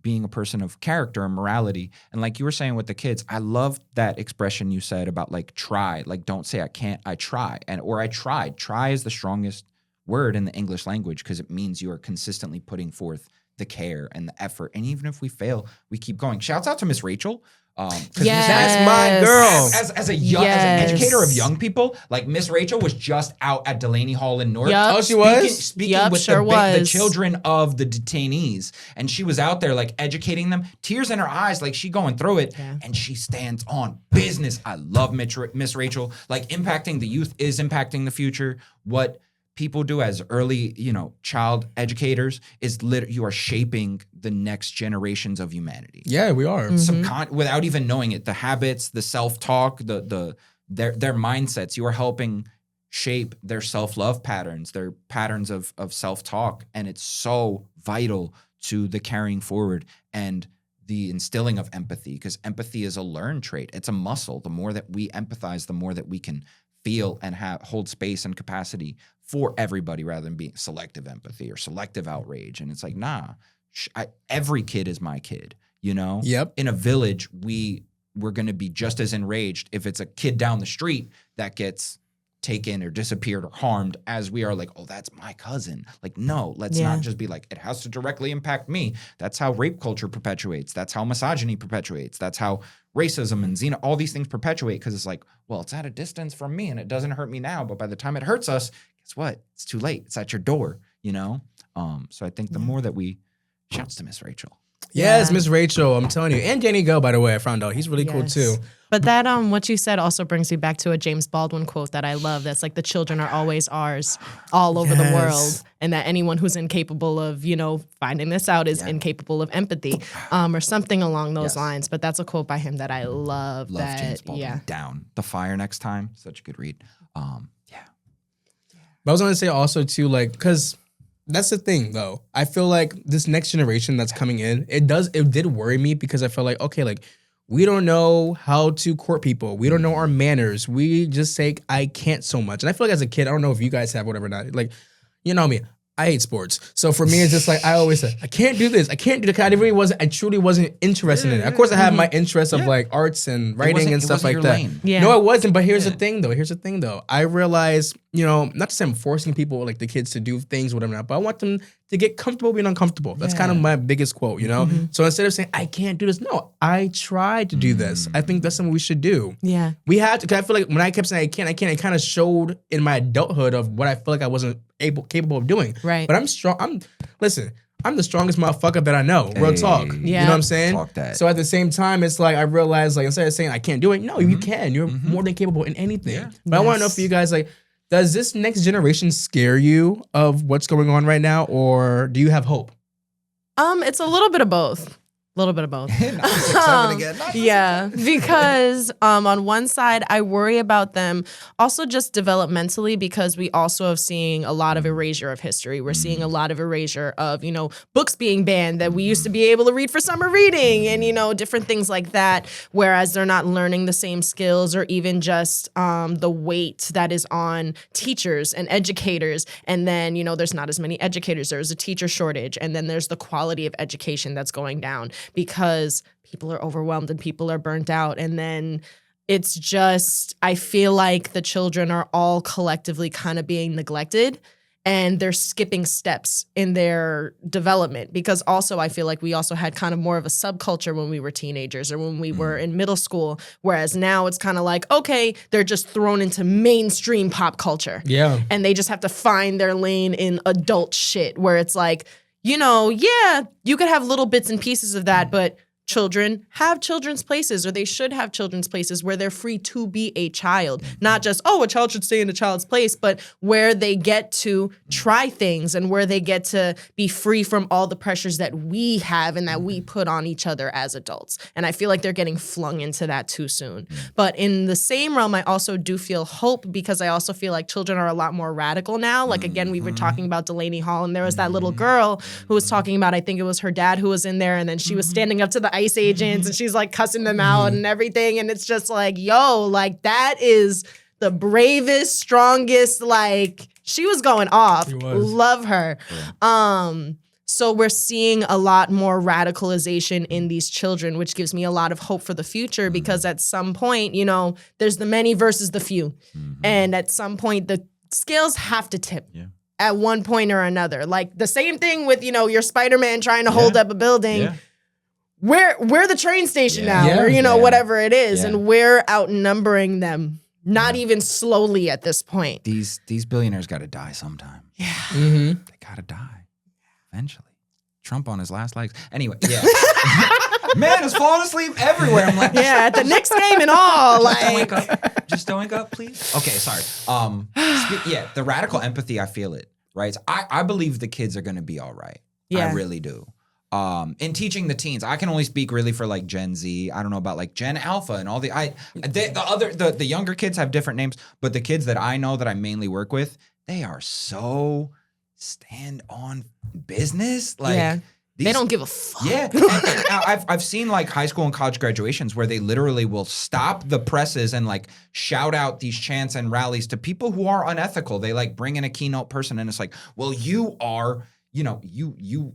a person of character and morality. And like you were saying with the kids, I love that expression you said about, like, try. Like, don't say I can't, I try. Or I tried. Try is the strongest word in the English language, because it means you are consistently putting forth the care and the effort. And even if we fail, we keep going. Shouts out to Miss Rachel. That's my girl. As an educator of young people, like, Miss Rachel was just out at Delaney Hall in Newark. Oh, she was? Speaking with the children of the detainees. And she was out there, like, educating them. Tears in her eyes, like, she going through it. Yeah. And she stands on business. I love Miss Rachel. Like, impacting the youth is impacting the future. What people do as early, child educators is you are shaping the next generations of humanity. Yeah, we are. Without even knowing it, the habits, the self-talk, their mindsets, you are helping shape their self-love patterns, their patterns of self-talk. And it's so vital to the carrying forward and the instilling of empathy, because empathy is a learned trait. It's a muscle. The more that we empathize, the more that we can feel and hold space and capacity for everybody, rather than being selective empathy or selective outrage. And it's like, nah, every kid is my kid, Yep. In a village, we're going to be just as enraged if it's a kid down the street that gets taken or disappeared or harmed, as we are like, oh, that's my cousin. Like, no, let's not just be like, it has to directly impact me. That's how rape culture perpetuates. That's how misogyny perpetuates. That's how racism and all these things perpetuate, because it's like, well, it's at a distance from me and it doesn't hurt me now, but by the time it hurts us, guess what? It's too late. It's at your door, So I think the more that we, shouts to Miss Rachel. Yes, Miss Rachel, I'm telling you. And Danny Go, by the way, I found out. He's really cool too. But that what you said also brings me back to a James Baldwin quote that I love. That's like, the children are always ours, all over the world. And that anyone who's incapable of, finding this out is incapable of empathy, or something along those lines. But that's a quote by him that I love. That, James Baldwin. Down. The Fire Next Time. Such a good read. But I was going to say also too, like, because that's the thing, though. I feel like this next generation that's coming in, it did worry me, because I felt like, okay, like, we don't know how to court people. We don't know our manners. We just say, I can't so much. And I feel like as a kid, I don't know if you guys have whatever not. Like, you know me, I hate sports. So for me, it's just like I always say, I can't do this. I can't do that. I truly wasn't interested in it. Of course, I had my interests of like arts and writing and stuff like that. Lane. Yeah. No, it wasn't. But here's the thing, though. I realized, not to say I'm forcing people, like the kids, to do things, whatever, not, but I want them to get comfortable being uncomfortable. That's kind of my biggest quote, So instead of saying, I can't do this, no, I tried to do this. I think that's something we should do. Yeah. We had to, because I feel like when I kept saying I can't, it kind of showed in my adulthood of what I feel like I wasn't capable of doing. Right. But I'm strong. I'm the strongest motherfucker that I know. Real talk. Yeah. You know what I'm saying? Talk that. So at the same time, it's like I realized, like, instead of saying I can't do it, no, you can. You're more than capable in anything. Yeah. But I want to know for you guys, like, does this next generation scare you of what's going on right now, or do you have hope? It's a little bit of both. A little bit of both. 967 again. Yeah, because on one side, I worry about them also just developmentally, because we also have seeing a lot of erasure of history. We're seeing a lot of erasure of, books being banned that we used to be able to read for summer reading and, different things like that, whereas they're not learning the same skills or even just the weight that is on teachers and educators. And then, there's not as many educators. There's a teacher shortage. And then there's the quality of education that's going down, because people are overwhelmed and people are burnt out. And then it's just, I feel like the children are all collectively kind of being neglected, and they're skipping steps in their development, because also I feel like we also had kind of more of a subculture when we were teenagers or when we were in middle school, whereas now it's kind of like, okay, they're just thrown into mainstream pop culture. Yeah. And they just have to find their lane in adult shit, where it's like, yeah, you could have little bits and pieces of that, but children have children's places, or they should have children's places where they're free to be a child. Not just, a child should stay in a child's place, but where they get to try things and where they get to be free from all the pressures that we have and that we put on each other as adults. And I feel like they're getting flung into that too soon. But in the same realm, I also do feel hope, because I also feel like children are a lot more radical now. Like, again, we were talking about Delaney Hall, and there was that little girl who was talking about, I think it was her dad who was in there, and then she was standing up to the ICE agents and she's like cussing them out and everything. And it's just like, that is the bravest, strongest, she was going off. She was. Love her. So we're seeing a lot more radicalization in these children, which gives me a lot of hope for the future, because at some point, there's the many versus the few. And at some point, the scales have to tip. Yeah. At one point or another. Like the same thing with, your Spider-Man trying to hold up a building. Yeah. We're the train station now, Yeah. or whatever it is, Yeah. and we're outnumbering them. Not even slowly at this point. These billionaires got to die sometime. Yeah. Mm-hmm. They got to die eventually. Trump on his last legs. Anyway, yeah. Man is falling asleep everywhere. I'm like, Yeah, at the Knicks game and all. don't wake up. Just don't wake up, please. Okay, sorry. The radical empathy, I feel it, right? I believe the kids are going to be all right. Yeah. I really do. In teaching the teens, I can only speak really for like Gen Z. I don't know about like Gen Alpha and all the younger kids have different names, but the kids that I know that I mainly work with, they are so stand on business. Like they don't give a fuck. Yeah, and I've seen like high school and college graduations where they literally will stop the presses and like shout out these chants and rallies to people who are unethical. They like bring in a keynote person and it's like, well, you are, you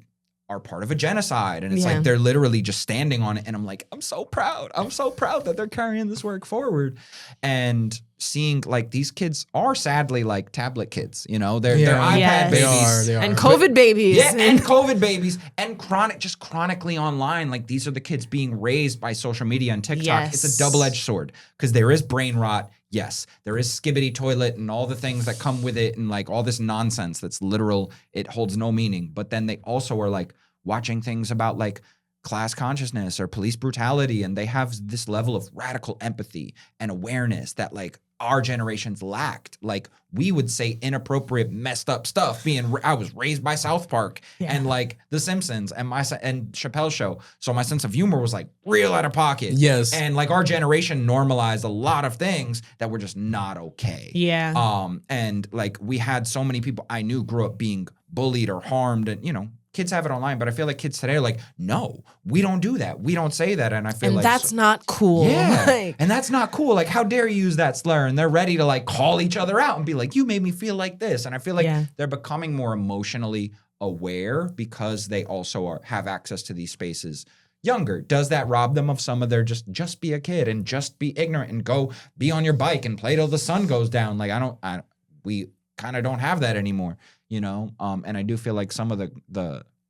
are part of a genocide. And it's like they're literally just standing on it. And I'm like, I'm so proud. I'm so proud that they're carrying this work forward. And seeing like these kids are sadly like tablet kids, they're iPad babies. They are. And COVID babies. Yeah, and COVID babies and chronically online. Like these are the kids being raised by social media and TikTok. Yes. It's a double-edged sword because there is brain rot. Yes, there is skibbity toilet and all the things that come with it and like all this nonsense that's literal. It holds no meaning. But then they also are like watching things about like class consciousness or police brutality. And they have this level of radical empathy and awareness that like our generations lacked. Like we would say inappropriate, messed up stuff. I was raised by South Park and like The Simpsons and Chappelle's Show. So my sense of humor was like real out of pocket. Yes. And like our generation normalized a lot of things that were just not okay. Yeah. And like we had so many people I knew grew up being bullied or harmed and, kids have it online, but I feel like kids today are like, no, we don't do that. We don't say that. And I feel And like that's not cool. Yeah. Like, And that's not cool. Like, how dare you use that slur? And they're ready to like call each other out and be like, you made me feel like this. And I feel like they're becoming more emotionally aware because they also have access to these spaces younger. Does that rob them of some of their just be a kid and just be ignorant and go be on your bike and play till the sun goes down? Like, we kind of don't have that anymore, you know? And I do feel like some of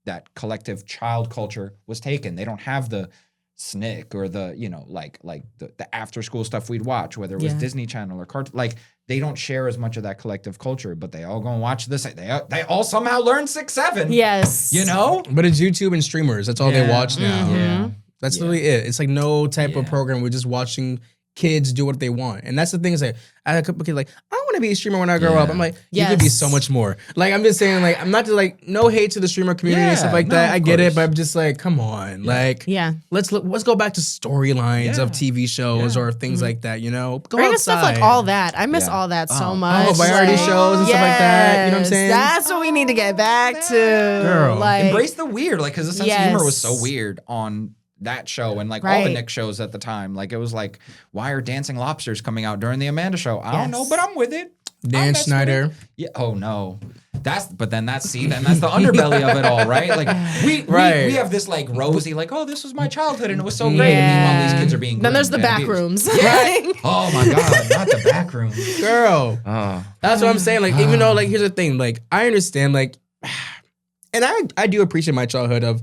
that collective child culture was taken. They don't have the SNCC or the, you know, like the after school stuff we'd watch, whether it was Disney Channel or cartoon. Like, they don't share as much of that collective culture, but they all go and watch this. They all somehow learn 6'7". yes. You know? But it's YouTube and streamers. That's all they watch now. Yeah. That's literally it. It's like no type of program. We're just watching kids do what they want. And that's the thing is like, I had a couple kids like, I want to be a streamer when I grow up. I'm like, you could be so much more. Like, I'm just saying, like, I'm not just like, no hate to the streamer community and stuff like that. I get it, but I'm just like, come on. Like, let's go back to storylines of TV shows or things like that, you know? Go Bring outside. us stuff like all that. I miss all that so much. Oh, variety shows and stuff like that. You know what I'm saying? That's what we need to get back to. Girl. Like, Embrace the weird. Like, because the sense of humor was so weird on that show and like all the Nick shows at the time. Like, it was like, why are Dancing Lobsters coming out during the Amanda show? I don't know, but I'm with it. Dan Schneider. Yeah. Oh no. That's the underbelly of it all, right? Like we have this like rosy, like, oh, this was my childhood and it was so great. And meanwhile, these kids are being then there's the back abused. rooms. Right? Oh my God, not the back rooms. Girl. That's what I'm saying. Like, even though, like, here's the thing, like, I understand, like, and I do appreciate my childhood of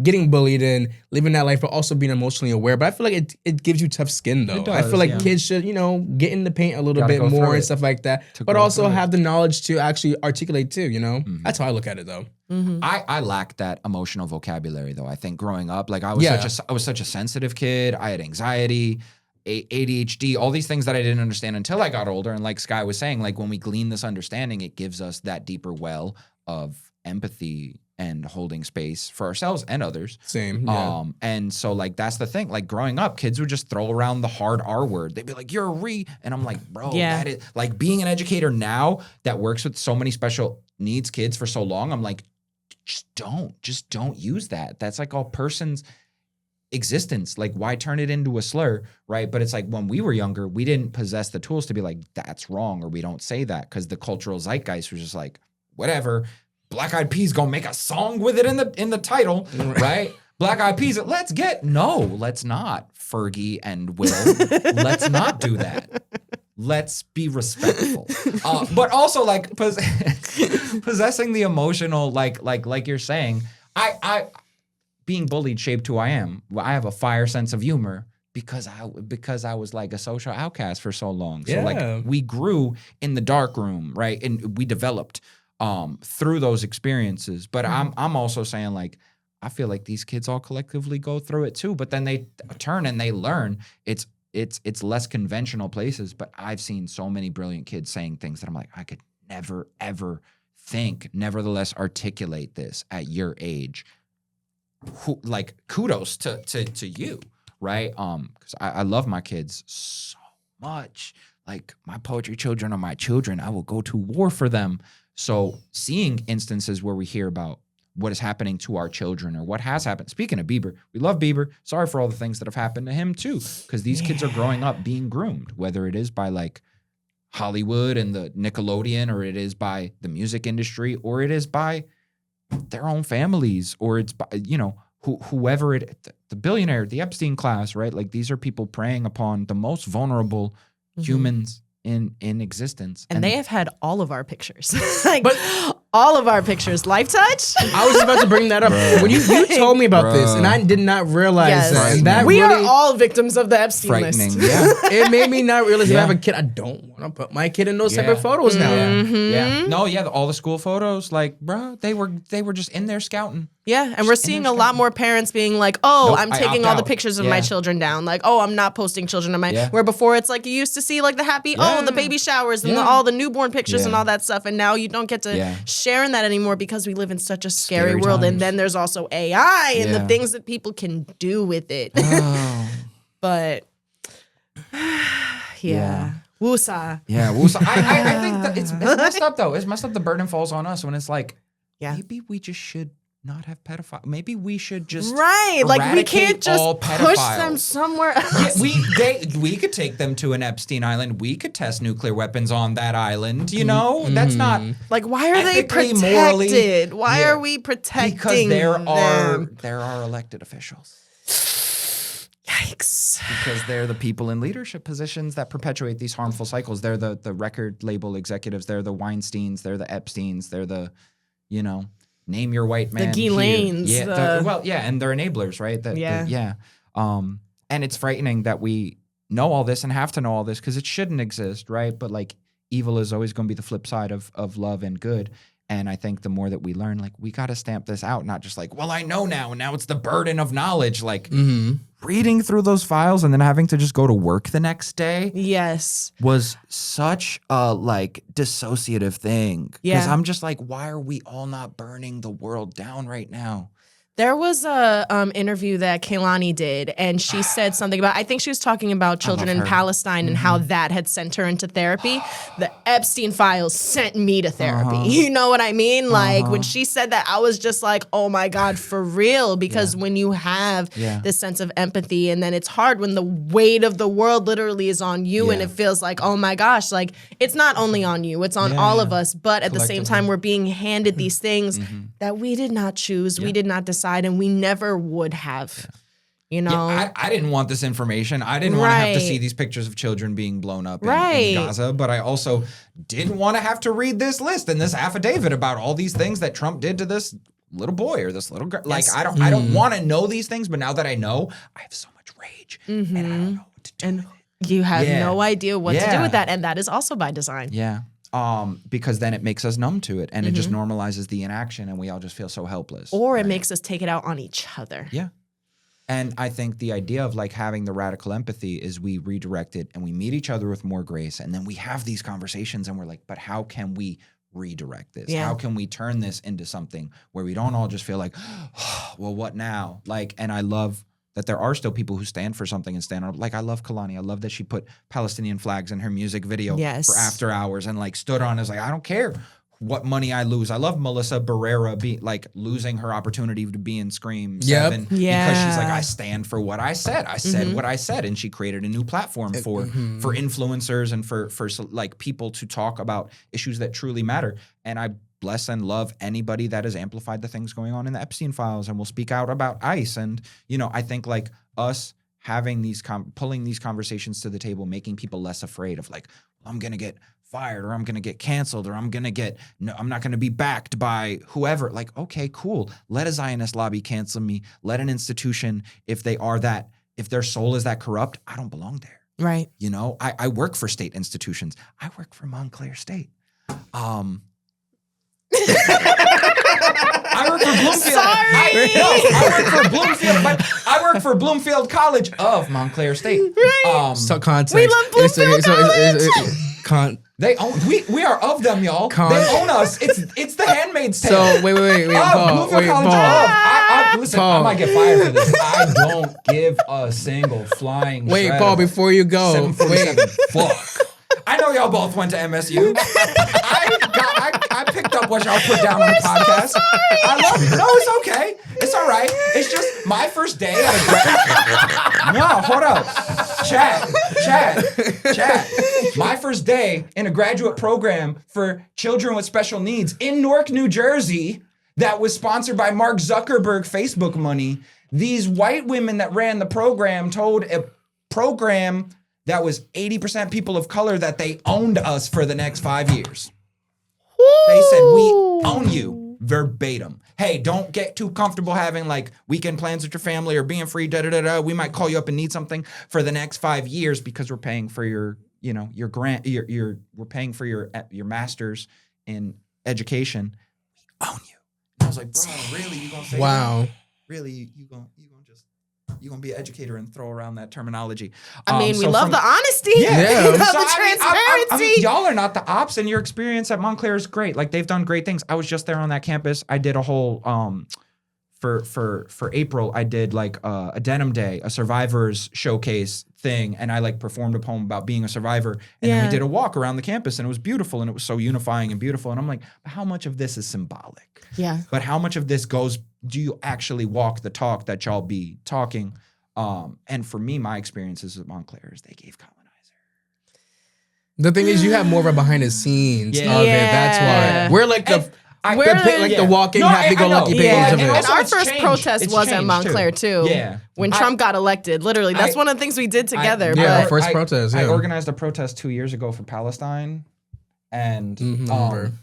getting bullied and living that life, but also being emotionally aware. But I feel like it gives you tough skin, though. I feel like kids should, you know, get in the paint a little bit more and stuff like that, but also have the knowledge to actually articulate too, you know? That's how I look at it, though. I lacked that emotional vocabulary, though. I think growing up, like, I was such a sensitive kid. I had anxiety, ADHD, all these things that I didn't understand until I got older. And like Skye was saying, like, when we glean this understanding, it gives us that deeper well of empathy and holding space for ourselves and others. Same. Yeah. And so like that's the thing. Like growing up, kids would just throw around the hard R word. They'd be like, "You're a and I'm like, bro, that is like being an educator now that works with so many special needs kids for so long. I'm like, just don't use that. That's like a person's existence. Like, why turn it into a slur, right? But it's like when we were younger, we didn't possess the tools to be like, that's wrong, or we don't say that, because the cultural zeitgeist was just like, whatever. Black Eyed Peas gonna make a song with it in the title, right? Black Eyed Peas, let's not, Fergie and Will. Let's not do that. Let's be respectful. But also like possessing the emotional, like you're saying, I being bullied shaped who I am. I have a fire sense of humor because I was like a social outcast for so long. So like we grew in the dark room, right? And we developed through those experiences. But I'm also saying, like, I feel like these kids all collectively go through it too, but then they turn and they learn. It's less conventional places, but I've seen so many brilliant kids saying things that I'm like, I could never, ever think, nevertheless articulate this at your age. Like, kudos to you, right? Because I love my kids so much. Like, my poetry children are my children. I will go to war for them. So seeing instances where we hear about what is happening to our children or what has happened. Speaking of Bieber, we love Bieber. Sorry for all the things that have happened to him too, because these kids are growing up being groomed, whether it is by like Hollywood and the Nickelodeon, or it is by the music industry, or it is by their own families, or it's by, you know, whoever the billionaire, the Epstein class, right? Like, these are people preying upon the most vulnerable humans in existence. And they have had all of our pictures. Like, but all of our pictures. Life Touch? I was about to bring that up. When you told me about this, and I did not realize that. And that we really, are all victims of the Epstein list. Yeah. It made me not realize if I have a kid, I don't want to put my kid in those separate photos now. Yeah. No, all the school photos, like, bro, they were just in there scouting. Yeah, and we're seeing a lot more parents being like, oh, Nope, I'm I taking opt all the out. pictures of my children down. Like, oh, I'm not posting children of my... Where before it's like you used to see like the happy, the baby showers and all the newborn pictures and all that stuff. And now you don't get to share in that anymore because we live in such a scary world. times. And then there's also AI and the things that people can do with it. But, Woosah. Yeah, woosah. I think that it's messed up, though. It's messed up. The burden falls on us when it's like, maybe we just should not have pedophiles. Maybe we should just Right. Like, we can't eradicate just all push them pedophiles. somewhere Yeah, else. we could take them to an Epstein Island. We could test nuclear weapons on that island. You know, that's not Like, why are they ethically, protected? morally- Why Yeah. are we protecting because them? there are elected officials. Yikes. Because they're the people in leadership positions that perpetuate these harmful cycles. They're the record label executives. They're the Weinsteins. They're the Epsteins. They're the, name your white man. Ghislaines, Here. Yeah, and they're enablers, right? Yeah. And it's frightening that we know all this and have to know all this because it shouldn't exist, right? But like evil is always going to be the flip side of love and good. And I think the more that we learn, like, we got to stamp this out, not just like, well, I know now, and now it's the burden of knowledge. Like, reading through those files and then having to just go to work the next day Yes. was such a, like, dissociative thing. Because Yeah. I'm just like, why are we all not burning the world down right now? There was a interview that Kehlani did, and she said something about, I think she was talking about children in her. Palestine and how that had sent her into therapy. The Epstein files sent me to therapy. You know what I mean? Like, when she said that, I was just like, oh my God, for real. Because when you have this sense of empathy, and then it's hard when the weight of the world literally is on you, and it feels like, oh my gosh, like, it's not only on you, it's on all of us. But at the same time, we're being handed these things that we did not choose, we did not decide, and we never would have. You know? Yeah, I didn't want this information. I didn't want to have to Right. see these pictures of children being blown up in Right. Gaza, but I also didn't want to have to read this list and this affidavit about all these things that Trump did to this little boy or this little girl. Like, I don't want to know these things, but now that I know, I have so much rage and I don't know what to do. And you have Yeah. no idea what to do Yeah. with that. And that is also by design. Yeah. Because then it makes us numb to it and it just normalizes the inaction and we all just feel so helpless. Or it makes us take it out on each other. Yeah. And I think the idea of like having the radical empathy is we redirect it and we meet each other with more grace. And then we have these conversations and we're like, but how can we redirect this? Yeah. How can we turn this into something where we don't all just feel like, oh, well, what now? Like, and I love that there are still people who stand for something and stand up. Like, I love Kehlani. I love that she put Palestinian flags in her music video Yes. for After Hours and like stood on as like, I don't care what money I lose. I love Melissa Barrera losing her opportunity to be in Scream 7 because she's like, I stand for what I said. I said what I said, and she created a new platform for influencers and for like people to talk about issues that truly matter. And I bless and love anybody that has amplified the things going on in the Epstein files and will speak out about ICE. And I think like us having these pulling these conversations to the table, making people less afraid of like, I'm gonna get fired or I'm going to get canceled or I'm not going to be backed by whoever. Like, okay, cool. Let a Zionist lobby cancel me. Let an institution, if their soul is that corrupt, I don't belong there. Right. I work for state institutions. I work for Montclair State. I work for Bloomfield. I work for Bloomfield, but I work for Bloomfield College of Montclair State. Right. So context. We love Bloomfield College. They own. We are of them, y'all. They own us. It's the Handmaid's Tale. So wait, Paul. Bloomfield College. Listen, Paul. I might get fired for this. I don't give a single flying. Wait, shred Paul. of Before you go, 747. Fuck. I know y'all both went to MSU. I picked up what y'all put down on the podcast. I love it. No, it's okay. It's all right. It's just my first day at a No, hold up. Chat. My first day in a graduate program for children with special needs in Newark, New Jersey, that was sponsored by Mark Zuckerberg Facebook money. These white women that ran the program told a program that was 80% people of color that they owned us for the next 5 years. They said, we own you, verbatim. Hey, don't get too comfortable having like weekend plans with your family or being free, We might call you up and need something for the next 5 years because we're paying for your grant, we're paying for your master's in education. We own you. And I was like, bro, really? You gonna say wow. that? Really? You gonna be an educator and throw around that terminology? I mean, we so love from- the honesty. Yeah. We love So, the transparency. y'all are not the ops, and your experience at Montclair is great. Like, they've done great things. I was just there on that campus. I did a whole for April. I did like a denim day, a survivors showcase thing, and I like performed a poem about being a survivor, and then we did a walk around the campus, and it was beautiful, and it was so unifying and beautiful. And I'm like, how much of this is symbolic? Yeah. But how much of this goes, do you actually walk the talk that y'all be talking? And for me, my experiences with Montclair is they gave colonizer. The thing is, you have more of a behind the scenes of it. That's why we're like the walking happy-go-lucky page of it. And our first protest was at Montclair too. Yeah. When Trump got elected, literally, that's one of the things we did together. Our first protest. I organized a protest 2 years ago for Palestine, and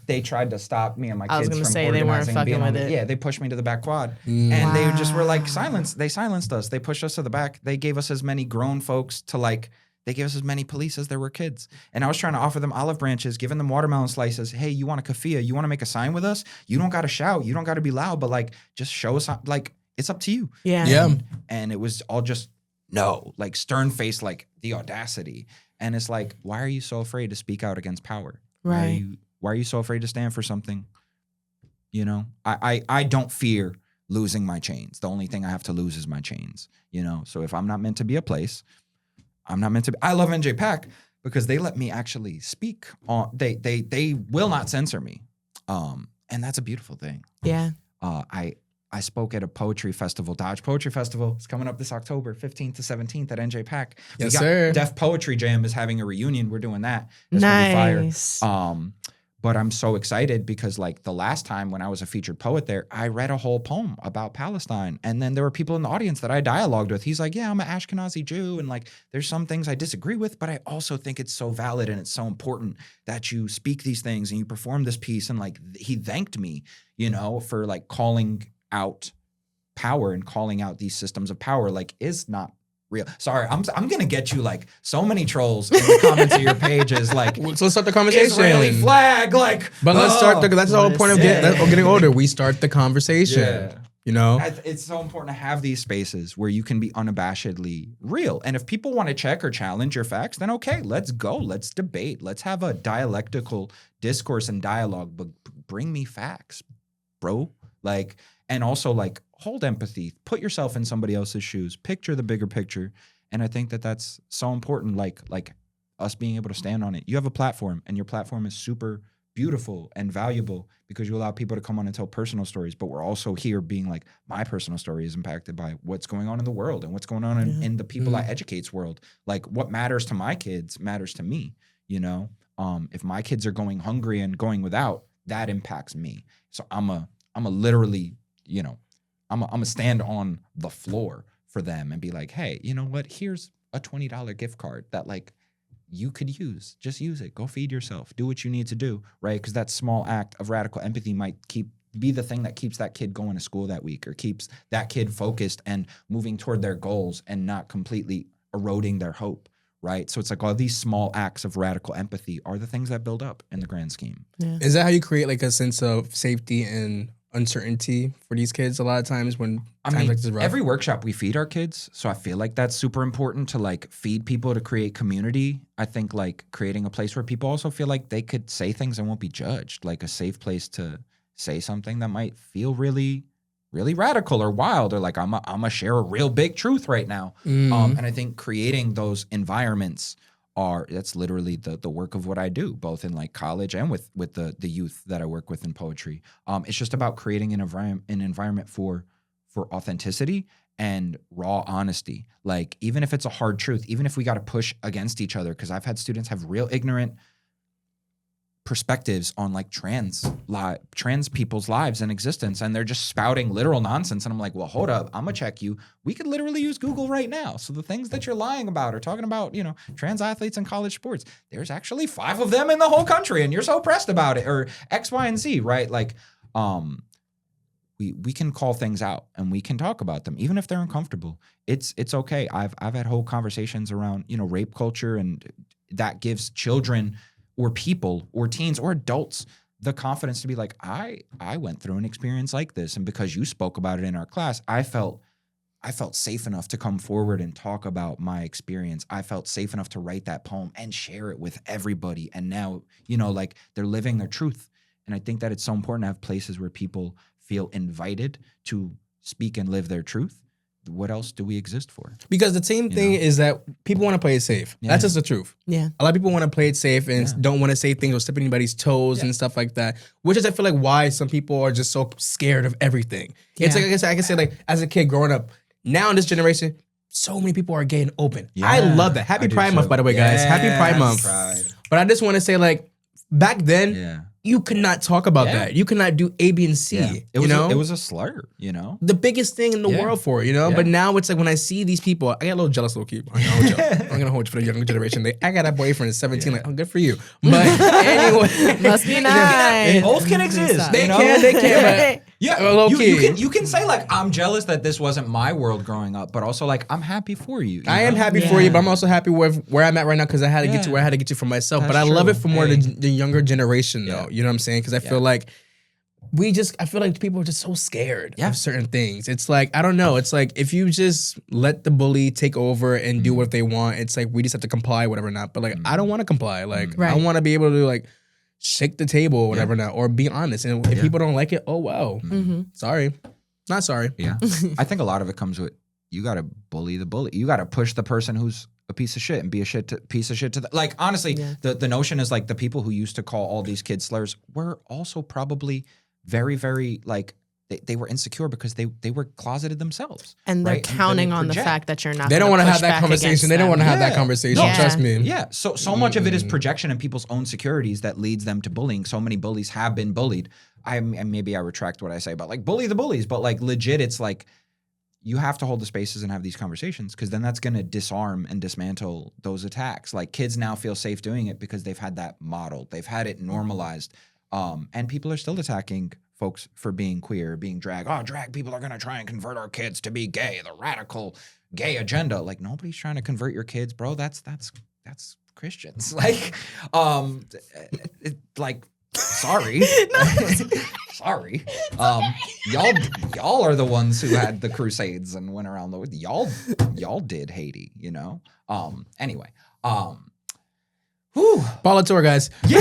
they tried to stop me and my kids. I was going to from say they weren't organizing fucking with it. Yeah, they pushed me to the back quad, and they just were like They silenced us. They pushed us to the back. They gave us as many grown folks to like. They gave us as many police as there were kids. And I was trying to offer them olive branches, giving them watermelon slices. Hey, you want a keffiyeh? You want to make a sign with us? You don't got to shout. You don't got to be loud, but like, just show us, like, it's up to you. Yeah. And it was all just, no, like stern face, like the audacity. And it's like, why are you so afraid to speak out against power? Right. Why are you so afraid to stand for something? You know, I don't fear losing my chains. The only thing I have to lose is my chains, you know? So if I'm not meant to be a place, I'm not meant to be. I love NJPAC because they let me actually speak on. They will not censor me, and that's a beautiful thing. Yeah. I spoke at a poetry festival, Dodge Poetry Festival. It's coming up this October 15th to 17th at NJPAC. Yes, sir. Def Poetry Jam is having a reunion. We're doing that. It's gonna be fire. But I'm so excited because like the last time when I was a featured poet there, I read a whole poem about Palestine. And then there were people in the audience that I dialogued with. He's like, yeah, I'm an Ashkenazi Jew. And like, there's some things I disagree with, but I also think it's so valid and it's so important that you speak these things and you perform this piece. And like, he thanked me, you know, for like calling out power and calling out these systems of power, like is not real. Sorry, I'm gonna get you like so many trolls in the comments of your pages. Like, so let's start the conversation. Israeli flag, like. But let's start. That's the whole point of getting older. We start the conversation. Yeah. You know, it's so important to have these spaces where you can be unabashedly real. And if people want to check or challenge your facts, then okay, let's go. Let's debate. Let's have a dialectical discourse and dialogue. But bring me facts, bro. Like, and also like. Hold empathy, put yourself in somebody else's shoes, picture the bigger picture. And I think that that's so important, like us being able to stand on it. You have a platform and your platform is super beautiful and valuable because you allow people to come on and tell personal stories. But we're also here being like, my personal story is impacted by what's going on in the world and what's going on in the people I educate's world. Like what matters to my kids matters to me, you know? If my kids are going hungry and going without, that impacts me. So I'm a literally, you know, I'm gonna stand on the floor for them and be like, hey, you know what? Here's a $20 gift card that like you could use. Just use it. Go feed yourself. Do what you need to do, right? Because that small act of radical empathy might be the thing that keeps that kid going to school that week or keeps that kid focused and moving toward their goals and not completely eroding their hope, right? So it's like all these small acts of radical empathy are the things that build up in the grand scheme. Yeah. Is that how you create like a sense of safety and uncertainty for these kids a lot of times when times like this is rough? Every workshop we feed our kids, so I feel like that's super important to like feed people to create community. I think like creating a place where people also feel like they could say things and won't be judged, like a safe place to say something that might feel really, really radical or wild, or like I'm a share a real big truth right now. And I think creating those environments that's literally the work of what I do, both in like college and with the youth that I work with in poetry. It's just about creating an environment for authenticity and raw honesty. Like even if it's a hard truth, even if we got to push against each other, because I've had students have real ignorant perspectives on like trans people's lives and existence, and they're just spouting literal nonsense, and I'm like, well, hold up, I'm gonna check you. We could literally use Google right now. So the things that you're lying about or talking about, you know, trans athletes in college sports, there's actually 5 of them in the whole country and you're so pressed about it, or X, Y, and Z, right? Like we can call things out and we can talk about them even if they're uncomfortable. It's okay. I've had whole conversations around, you know, rape culture, and that gives children or people or teens or adults the confidence to be like, I went through an experience like this, and because you spoke about it in our class, I felt safe enough to come forward and talk about my experience. I felt safe enough to write that poem and share it with everybody. And now, you know, like they're living their truth. And I think that it's so important to have places where people feel invited to speak and live their truth, what else do we exist for? Because the same thing is that people want to play it safe. Yeah. That's just the truth. Yeah. A lot of people want to play it safe and don't want to say things or step on anybody's toes and stuff like that. Which is, I feel like, why some people are just so scared of everything. It's like, I can say, like, as a kid growing up, now in this generation, so many people are gay and open. Yeah, I love that. Happy Pride Month, by the way, guys. Happy Pride Month. But I just want to say, like, back then, you could not talk about that. You could not do A, B, and C. It was a slur, you know? The biggest thing in the world for it, you know? But now it's like when I see these people, I get a little jealous, low key. I'm gonna hold you for the younger generation. I got a boyfriend at 17, like, oh, good for you. But anyway. Must be nice. Both can exist. They can, but low key. You can say, like, I'm jealous that this wasn't my world growing up, but also, like, I'm happy for you. I am happy for you, but I'm also happy with where I'm at right now because I had to get to where I had to get to for myself. But I love it for more the younger generation, though. You know what I'm saying? Because I feel like I feel like people are just so scared of certain things. It's like, I don't know. It's like if you just let the bully take over and do what they want, it's like we just have to comply, whatever not. But like, I don't want to comply. Like, I want to be able to like shake the table or whatever not, or be honest. And if people don't like it, oh well, sorry, not sorry. Yeah, I think a lot of it comes with you got to bully the bully. You got to push the person who's a piece of shit and be a piece of shit to like, honestly, the notion is like the people who used to call all these kids slurs were also probably very, very like they were insecure because they were closeted themselves. And they're counting on the fact that you're not. They don't want to have that conversation. They don't want to have that conversation. Trust me. Yeah. So much of it is projection and people's own insecurities that leads them to bullying. So many bullies have been bullied. Maybe I retract what I say about like bully the bullies, but like legit, it's like you have to hold the spaces and have these conversations because then that's going to disarm and dismantle those attacks. Like kids now feel safe doing it because they've had that modeled. They've had it normalized. And people are still attacking folks for being queer, being drag. Oh, drag people are going to try and convert our kids to be gay, the radical gay agenda. Like nobody's trying to convert your kids, bro. That's Christians. Like, sorry. Sorry. Y'all are the ones who had the crusades and went around the y'all did Haiti, you know? Anyway. Ball tour, guys. Yeah.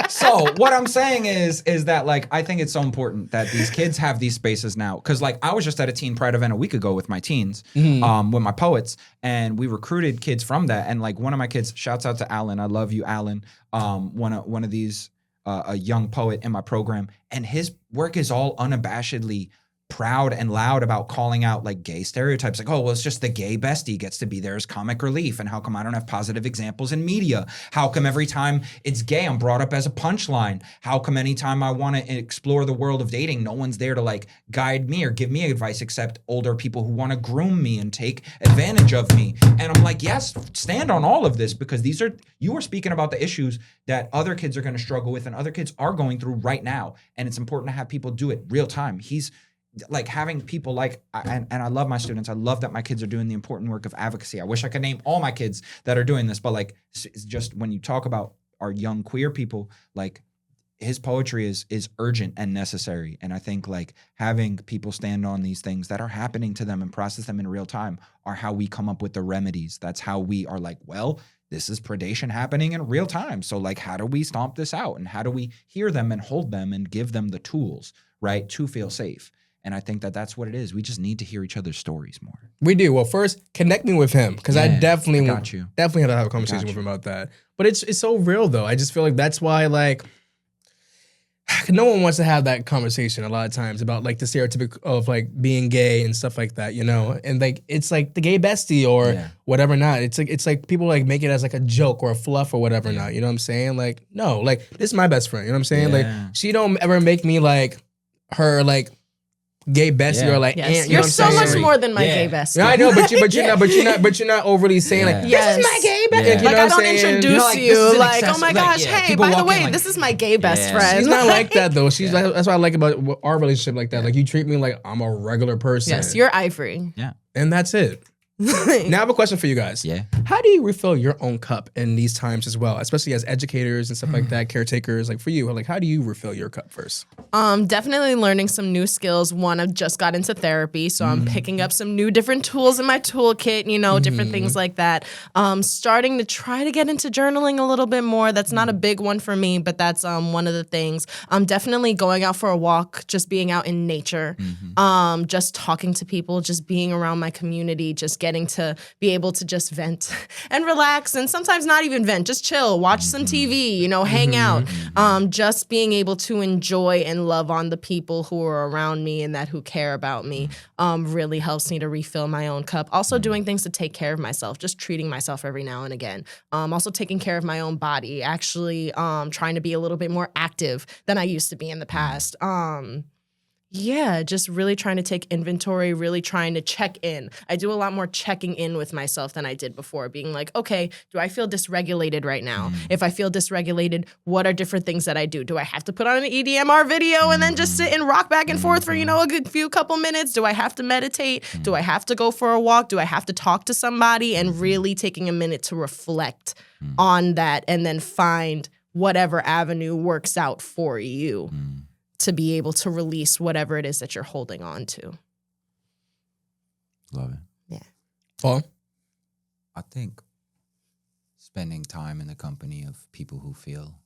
So what I'm saying is that like I think it's so important that these kids have these spaces now because like I was just at a teen pride event a week ago with my teens, with my poets, and we recruited kids from that. And like one of my kids, shouts out to Alan, I love you, Alan. One of these a young poet in my program, and his work is all unabashedly proud and loud about calling out like gay stereotypes. Like, oh, well, it's just the gay bestie gets to be there as comic relief. And how come I don't have positive examples in media? How come every time it's gay, I'm brought up as a punchline? How come anytime I want to explore the world of dating, no one's there to like guide me or give me advice except older people who want to groom me and take advantage of me? And I'm like, yes, stand on all of this because you are speaking about the issues that other kids are going to struggle with and other kids are going through right now. And it's important to have people do it real time. He's like having people like, and I love my students. I love that my kids are doing the important work of advocacy. I wish I could name all my kids that are doing this, but like, it's just when you talk about our young queer people, like his poetry is urgent and necessary. And I think like having people stand on these things that are happening to them and process them in real time are how we come up with the remedies. That's how we are like, well, this is predation happening in real time. So like, how do we stomp this out? And how do we hear them and hold them and give them the tools, right, to feel safe? And I think that that's what it is. We just need to hear each other's stories more. We do. Well, first, connect me with him because I definitely got you. Definitely had to have a conversation with him about that. But it's so real though. I just feel like that's why like no one wants to have that conversation a lot of times about like the stereotype of like being gay and stuff like that, you know? And like it's like the gay bestie or whatever not. It's like people like make it as like a joke or a fluff or whatever not. You know what I'm saying? Like, no, like this is my best friend. You know what I'm saying? Like she don't ever make me like her like gay bestie or like aunt, you're so much more than my gay bestie. Yeah, I know, but you're not overly saying like this is my gay bestie. Like I don't introduce you like oh my gosh, hey, by the way, this is my gay best friend. She's not like that though. She's like, that's what I like about our relationship like that. Like you treat me like I'm a regular person. Yes, you're Ivory. Yeah, and that's it. Now I have a question for you guys. Yeah. How do you refill your own cup in these times as well, especially as educators and stuff like that, caretakers? Like for you, like how do you refill your cup first? Definitely learning some new skills. One, I've just got into therapy, so I'm picking up some new different tools in my toolkit, different things like that. Starting to try to get into journaling a little bit more. That's not a big one for me, but that's one of the things. Definitely going out for a walk, just being out in nature, just talking to people, just being around my community, just getting to be able to just vent and relax, and sometimes not even vent, just chill, watch some TV, hang out. Just being able to enjoy and love on the people who are around me and who care about me really helps me to refill my own cup. Also doing things to take care of myself, just treating myself every now and again. Also taking care of my own body, actually trying to be a little bit more active than I used to be in the past. Yeah, just really trying to take inventory, really trying to check in. I do a lot more checking in with myself than I did before, being like, okay, do I feel dysregulated right now? If I feel dysregulated, what are different things that I do? Do I have to put on an EDMR video and then just sit and rock back and forth for, a good couple minutes? Do I have to meditate? Do I have to go for a walk? Do I have to talk to somebody? And really taking a minute to reflect on that and then find whatever avenue works out for you. To be able to release whatever it is that you're holding on to. Love it. Yeah. Paul? I think spending time in the company of people who feel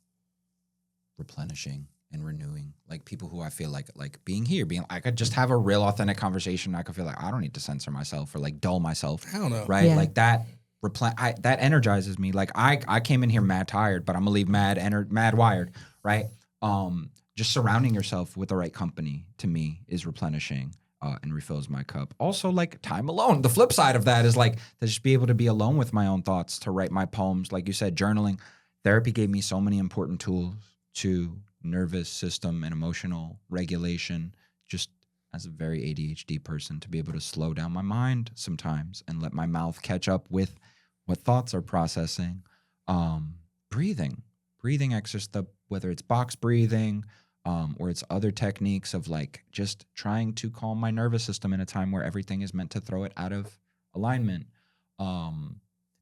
replenishing and renewing, like people who I feel like being here, I could just have a real authentic conversation. I could feel like I don't need to censor myself or like dull myself. I don't know. Right? Yeah. Like that that energizes me. Like I came in here mad tired, but I'm gonna leave mad wired, right? Just surrounding yourself with the right company, to me, is replenishing and refills my cup. Also, like time alone. The flip side of that is like to just be able to be alone with my own thoughts, to write my poems. Like you said, journaling. Therapy gave me so many important tools to nervous system and emotional regulation. Just as a very ADHD person, to be able to slow down my mind sometimes and let my mouth catch up with what thoughts are processing. Breathing exercise, whether it's box breathing, or it's other techniques of like just trying to calm my nervous system in a time where everything is meant to throw it out of alignment. And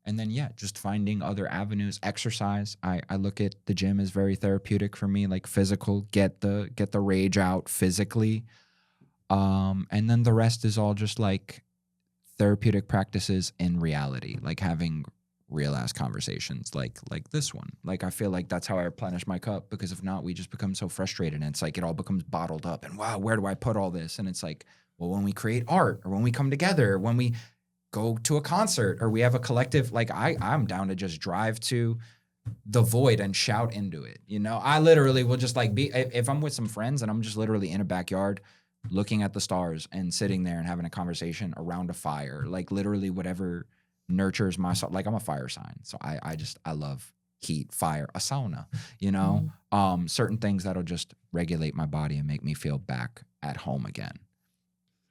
then, just finding other avenues. Exercise. I look at the gym as very therapeutic for me, like physical, get the rage out physically. And then the rest is all just like therapeutic practices in reality, like having real ass conversations like this one. Like I feel like that's how I replenish my cup, because if not, we just become so frustrated and it's like it all becomes bottled up and wow, where do I put all this? And it's like, well, when we create art or when we come together, or when we go to a concert or we have a collective, like I'm down to just drive to the void and shout into it. I literally will just like be, if I'm with some friends and I'm just literally in a backyard looking at the stars and sitting there and having a conversation around a fire, like literally whatever nurtures my soul. Like I'm a fire sign, so I love heat, fire, a sauna, certain things that'll just regulate my body and make me feel back at home again.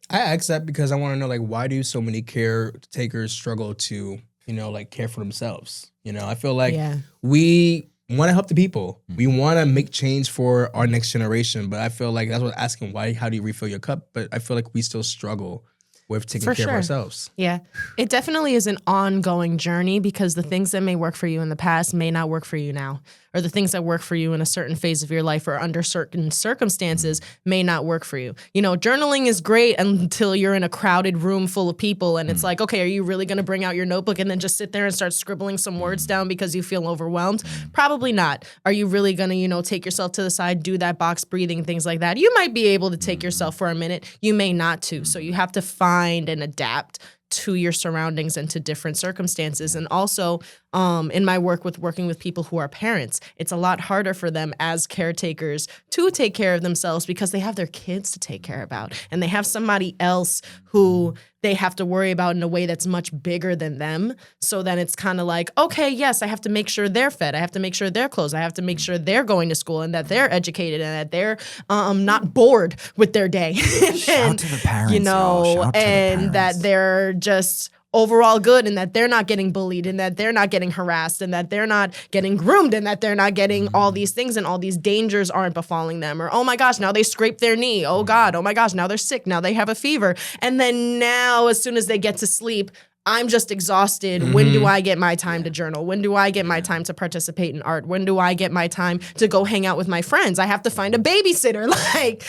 I ask that because I want to know, like, why do so many caretakers struggle to, like care for themselves? I feel like we want to help the people. We want to make change for our next generation, but I feel like that's what I'm asking, how do you refill your cup? But I feel like we still struggle with taking care of ourselves. Yeah. It definitely is an ongoing journey, because the things that may work for you in the past may not work for you now. Or the things that work for you in a certain phase of your life or under certain circumstances may not work for you. Journaling is great until you're in a crowded room full of people and it's like, okay, are you really going to bring out your notebook and then just sit there and start scribbling some words down because you feel overwhelmed? Probably not. Are you really going to, take yourself to the side, do that box breathing, things like that? You might be able to take yourself for a minute. You may not to. So you have to find and adapt to your surroundings and to different circumstances. And also in my working with people who are parents, it's a lot harder for them as caretakers to take care of themselves because they have their kids to take care about and they have somebody else who they have to worry about in a way that's much bigger than them. So then it's kind of like, okay, yes, I have to make sure they're fed. I have to make sure they're clothed. I have to make sure they're going to school and that they're educated and that they're not bored with their day. Shout to the parents, y'all. And that they're just overall good and that they're not getting bullied and that they're not getting harassed and that they're not getting groomed and that they're not getting all these things and all these dangers aren't befalling them. Or, oh my gosh, now they scraped their knee. Oh God, oh my gosh, now they're sick. Now they have a fever. And then now, as soon as they get to sleep, I'm just exhausted. When do I get my time to journal? When do I get my time to participate in art? When do I get my time to go hang out with my friends? I have to find a babysitter. Like,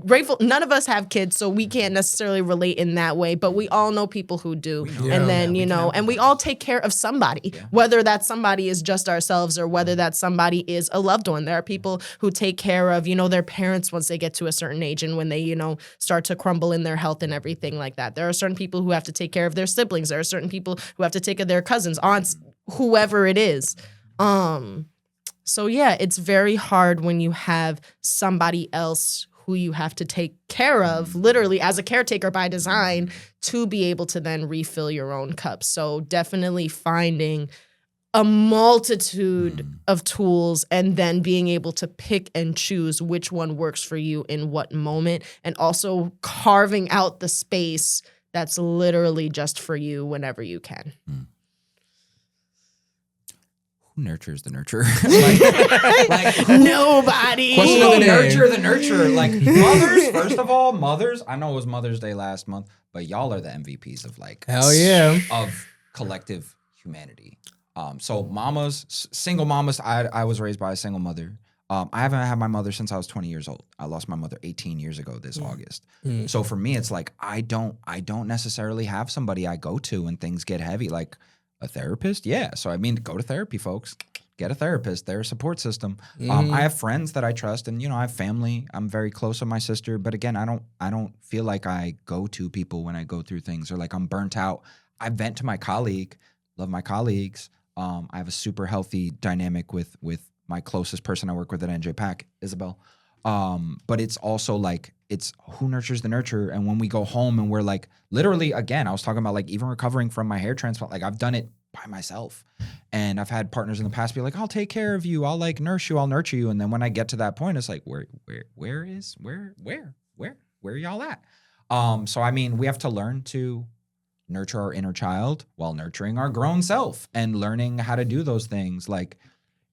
grateful. None of us have kids, so we can't necessarily relate in that way, but we all know people who do. And then, and we all take care of somebody, whether that somebody is just ourselves or whether that somebody is a loved one. There are people who take care of, their parents once they get to a certain age and when they, start to crumble in their health and everything like that. There are certain people who have to take care of their siblings. There are certain people who have to take care of their cousins, aunts, whoever it is. So yeah, it's very hard when you have somebody else who you have to take care of, literally as a caretaker by design, to be able to then refill your own cup. So definitely finding a multitude of tools and then being able to pick and choose which one works for you in what moment, and also carving out the space that's literally just for you whenever you can. Who nurtures the nurturer? Nobody. Question of the day. Nurture the nurturer. Like mothers, first of all, I know it was Mother's Day last month, but y'all are the MVPs of hell yeah, of collective humanity. So mamas, single mamas, I was raised by a single mother. I haven't had my mother since I was 20 years old. I lost my mother 18 years ago this August. So for me, it's like I don't necessarily have somebody I go to when things get heavy. Like a therapist, yeah. So I mean, go to therapy, folks. Get a therapist. They're a support system. I have friends that I trust, and I have family. I'm very close with my sister, but again, I don't feel like I go to people when I go through things, or like I'm burnt out. I vent to my colleague. Love my colleagues. I have a super healthy dynamic with my closest person I work with at NJ Pack, Isabel. But it's also like, it's who nurtures the nurturer. And when we go home and we're like, literally, again, I was talking about like even recovering from my hair transplant, like I've done it by myself. And I've had partners in the past be like, I'll take care of you. I'll like nurse you. I'll nurture you. And then when I get to that point, it's like, where are y'all at? So, I mean, we have to learn to nurture our inner child while nurturing our grown self and learning how to do those things. Like,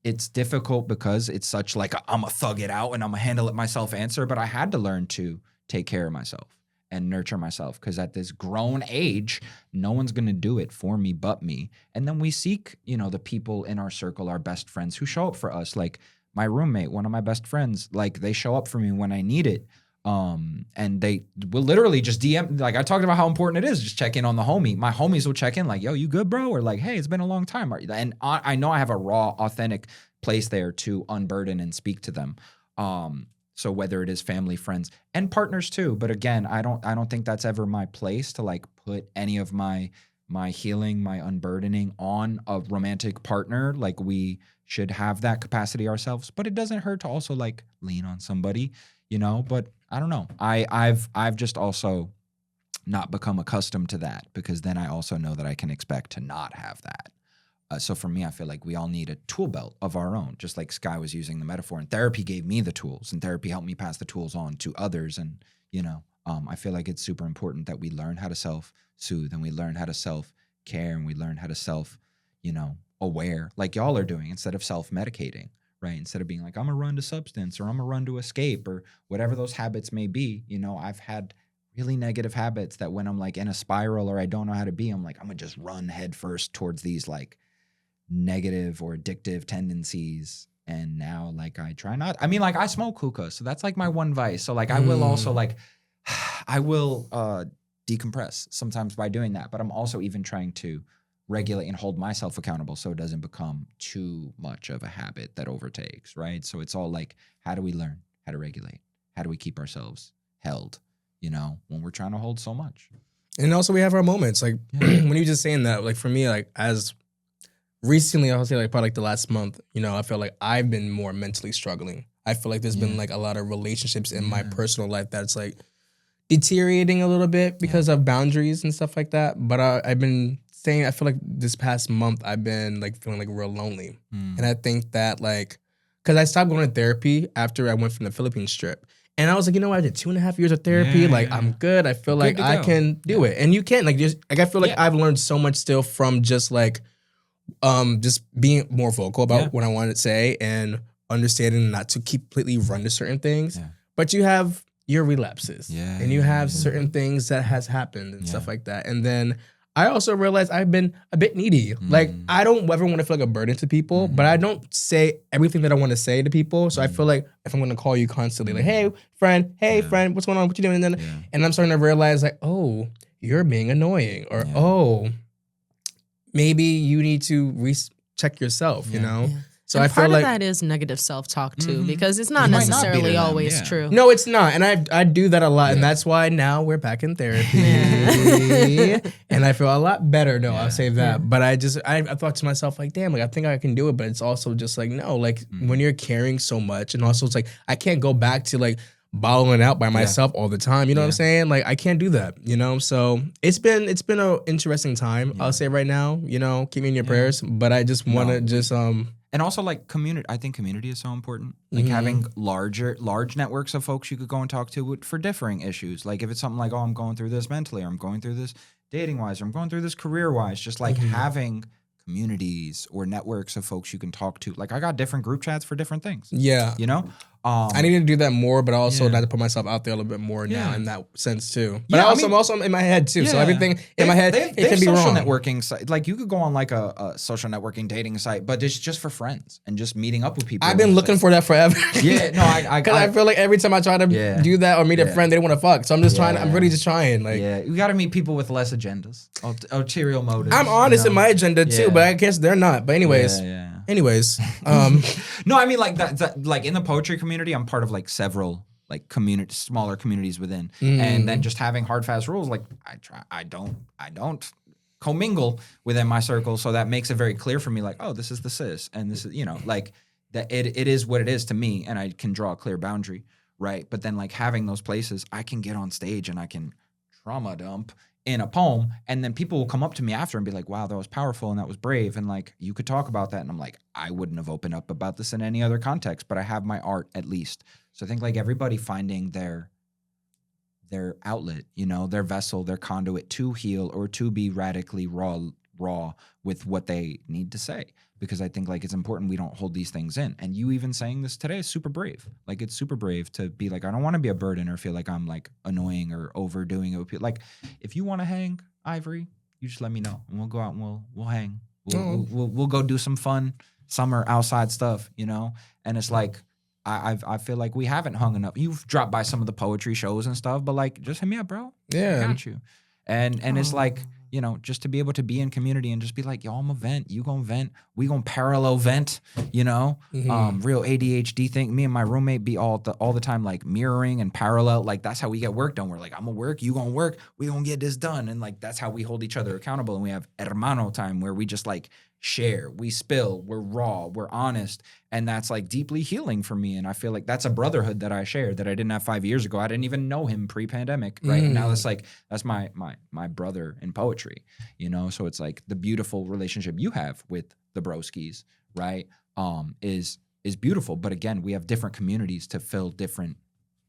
it's difficult because it's such like I'm going to thug it out and I'm going to handle it myself answer. But I had to learn to take care of myself and nurture myself, because at this grown age, no one's going to do it for me but me. And then we seek, the people in our circle, our best friends who show up for us. Like my roommate, one of my best friends, like they show up for me when I need it. And they will literally just DM, like I talked about how important it is, just check in on the homie. My homies will check in like, yo, you good, bro? Or like, hey, it's been a long time. And I know I have a raw, authentic place there to unburden and speak to them. So whether it is family, friends, and partners too. But again, I don't think that's ever my place to like put any of my healing, my unburdening on a romantic partner. Like we should have that capacity ourselves, but it doesn't hurt to also like lean on somebody, but I don't know. I've just also not become accustomed to that, because then I also know that I can expect to not have that. So for me, I feel like we all need a tool belt of our own, just like Skye was using the metaphor. And therapy gave me the tools, and therapy helped me pass the tools on to others. And, I feel like it's super important that we learn how to self-soothe, and we learn how to self-care, and we learn how to self-aware, like y'all are doing, instead of self-medicating, right? Instead of being like, I'm going to run to substance, or I'm going to run to escape, or whatever those habits may be. I've had really negative habits that when I'm like in a spiral or I don't know how to be, I'm like, I'm going to just run headfirst towards these like negative or addictive tendencies. And now like I try not, I mean, like I smoke hookah, so that's like my one vice. So like I will also like, I will decompress sometimes by doing that, but I'm also even trying to regulate and hold myself accountable so it doesn't become too much of a habit that overtakes, right? So it's all like, how do we learn how to regulate? How do we keep ourselves held, when we're trying to hold so much? And also we have our moments. Like when you just saying that, like for me, like as recently, I'll say like probably like the last month, I feel like I've been more mentally struggling. I feel like there's been like a lot of relationships in my personal life that's like deteriorating a little bit because of boundaries and stuff like that. But I've been saying, I feel like this past month I've been like feeling like real lonely. And I think that like, because I stopped going to therapy after I went from the Philippines trip. And I was like, I did 2.5 years of therapy. I'm good. I feel like I can do it. And you can like just like I feel like I've learned so much still from just like just being more vocal about what I want to say and understanding not to completely run to certain things. But you have your relapses and you have certain things that has happened and stuff like that. And then I also realized I've been a bit needy. Like, I don't ever want to feel like a burden to people, but I don't say everything that I want to say to people. So I feel like if I'm going to call you constantly, like, hey, friend, what's going on? What you doing? And I'm starting to realize, like, oh, you're being annoying. Or, oh, maybe you need to check yourself, you know? Yeah. So and I feel part like of that is negative self-talk too, because it's not It might not be to necessarily them, always yeah. true. no, it's not. And I do that a lot. And that's why now we're back in therapy. And I feel a lot better. No, I'll say that. But I thought to myself, like, damn, like, I think I can do it. But it's also just like, no, like when you're caring so much. And also it's like, I can't go back to like bottling out by myself all the time. You know what I'm saying? Like, I can't do that, you know? So it's been an interesting time. I'll say right now, you know, keep me in your prayers. But I just want to And also, like, community. I think community is so important. Like having large networks of folks you could go and talk to for differing issues. Like if it's something like, oh, I'm going through this mentally, or I'm going through this dating wise, or I'm going through this career wise. Just like having communities or networks of folks you can talk to. Like I got different group chats for different things. Yeah. You know? I need to do that more, but also not to put myself out there a little bit more now in that sense too. But I'm also in my head too. So everything in my head, it can be social wrong. Networking site. Like you could go on like a social networking dating site, but it's just for friends and just meeting up with people. I've been looking for that forever. Yeah, no, I because I feel like every time I try to do that or meet a friend, they don't want to fuck. So I'm just trying. I'm really just trying. Like, you got to meet people with less agendas, ulterior motives. I'm honest in my agenda too, but I guess they're not. But anyways. Anyways, no, I mean like that, like in the poetry community, I'm part of like several like smaller communities within, and then just having hard fast rules. Like I don't commingle within my circle, so that makes it very clear for me. Like, oh, this is the cis, and this is like that. It is what it is to me, and I can draw a clear boundary, right? But then like having those places, I can get on stage and I can trauma dump in a poem, and then people will come up to me after and be like, wow, that was powerful and that was brave, and like you could talk about that. And I'm like, I wouldn't have opened up about this in any other context, but I have my art at least. So I think like everybody finding their outlet, you know, their vessel, their conduit to heal or to be radically raw with what they need to say. Because I think like it's important we don't hold these things in. And you even saying this today is super brave. Like it's super brave to be like, I don't want to be a burden or feel like I'm like annoying or overdoing it with people. Like if you want to hang, Ivory, you just let me know and we'll go out and we'll hang. We'll go do some fun summer outside stuff, you know? And it's like I feel like we haven't hung enough. You've dropped by some of the poetry shows and stuff, but like just hit me up, bro. Yeah. I got you. And it's like, you know, just to be able to be in community and just be like, yo, I'm a vent. You gonna vent. We gonna parallel vent, you know? Real ADHD thing. Me and my roommate be all the time like mirroring and parallel. Like that's how we get work done. We're like, I'm gonna work, you gonna work, we gonna get this done. And like that's how we hold each other accountable. And we have hermano time where we just like share, we spill, we're raw, we're honest. And that's like deeply healing for me. And I feel like that's a brotherhood that I share that I didn't have 5 years ago. I didn't even know him pre-pandemic, right? And now that's my brother in poetry, you know? So it's like the beautiful relationship you have with the broskies, right? Is beautiful. But again, we have different communities to fill different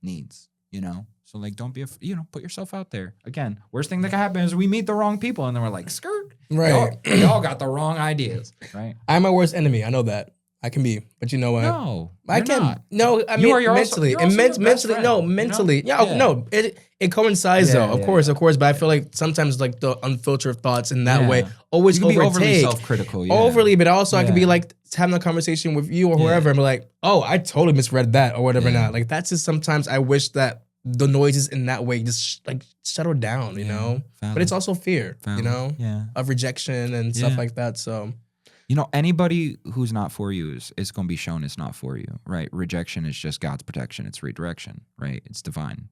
needs, you know? So like, don't be, put yourself out there. Again, worst thing that can happen is we meet the wrong people and then we're like, skirt. Right. Y'all got the wrong ideas, right? I'm my worst enemy. I know that. I can be, but you know what? No, I can. Not. No, I mean mentally. Mentally. No, mentally. You know? Yeah. No, it coincides though. Of course. But I feel like sometimes like the unfiltered thoughts in that way always you can overtake. be overly self-critical. Overly, but also I could be like having a conversation with you or whoever and be like, oh, I totally misread that or whatever. Not like that's just sometimes I wish that the noises in that way just like settle down, you know. Valid. But it's also fear, you know, of rejection and stuff like that. So. You know, anybody who's not for you is going to be shown it's not for you, right? Rejection is just God's protection. It's redirection, right? It's divine.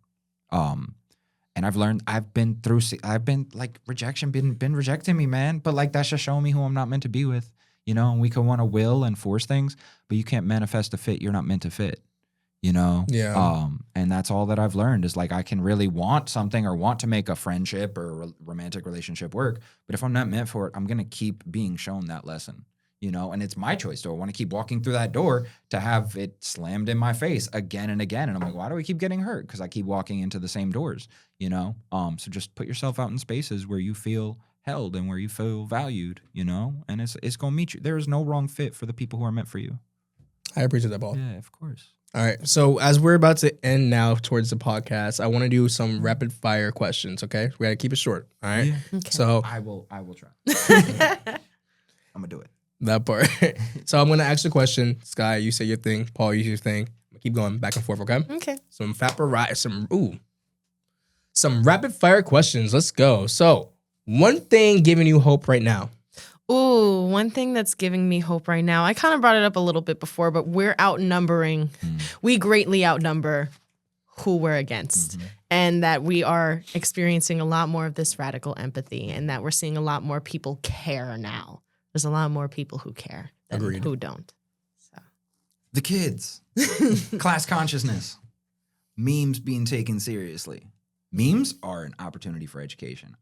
And I've been like rejection, been rejecting me, man. But like that's just showing me who I'm not meant to be with, you know. And we can want to will and force things, but you can't manifest a fit you're not meant to fit, you know. Yeah. And that's all that I've learned is like I can really want something or want to make a friendship or a romantic relationship work, but if I'm not meant for it, I'm gonna keep being shown that lesson, you know. And it's my choice. Do I want to keep walking through that door to have it slammed in my face again and again? And I'm like, why do I keep getting hurt? Because I keep walking into the same doors, you know. So just put yourself out in spaces where you feel held and where you feel valued, you know. And it's gonna meet you. There is no wrong fit for the people who are meant for you. I appreciate that, Paul. Yeah, of course. All right. So as we're about to end now towards the podcast, I want to do some rapid fire questions. Okay, we gotta keep it short. All right. Yeah. Okay. So I will try. I'm gonna do it. that part. So I'm gonna ask the question. Skye, you say your thing. Paul, you say your thing. Keep going back and forth. Okay. Okay. Some rapid fire questions. Let's go. So one thing giving you hope right now. Ooh, one thing that's giving me hope right now, I kind of brought it up a little bit before, but we're outnumbering. We greatly outnumber who we're against. And that we are experiencing a lot more of this radical empathy and that we're seeing a lot more people care now. There's a lot more people who care than Agreed. who don't. So. The kids. Class consciousness. Memes being taken seriously. Memes are an opportunity for education.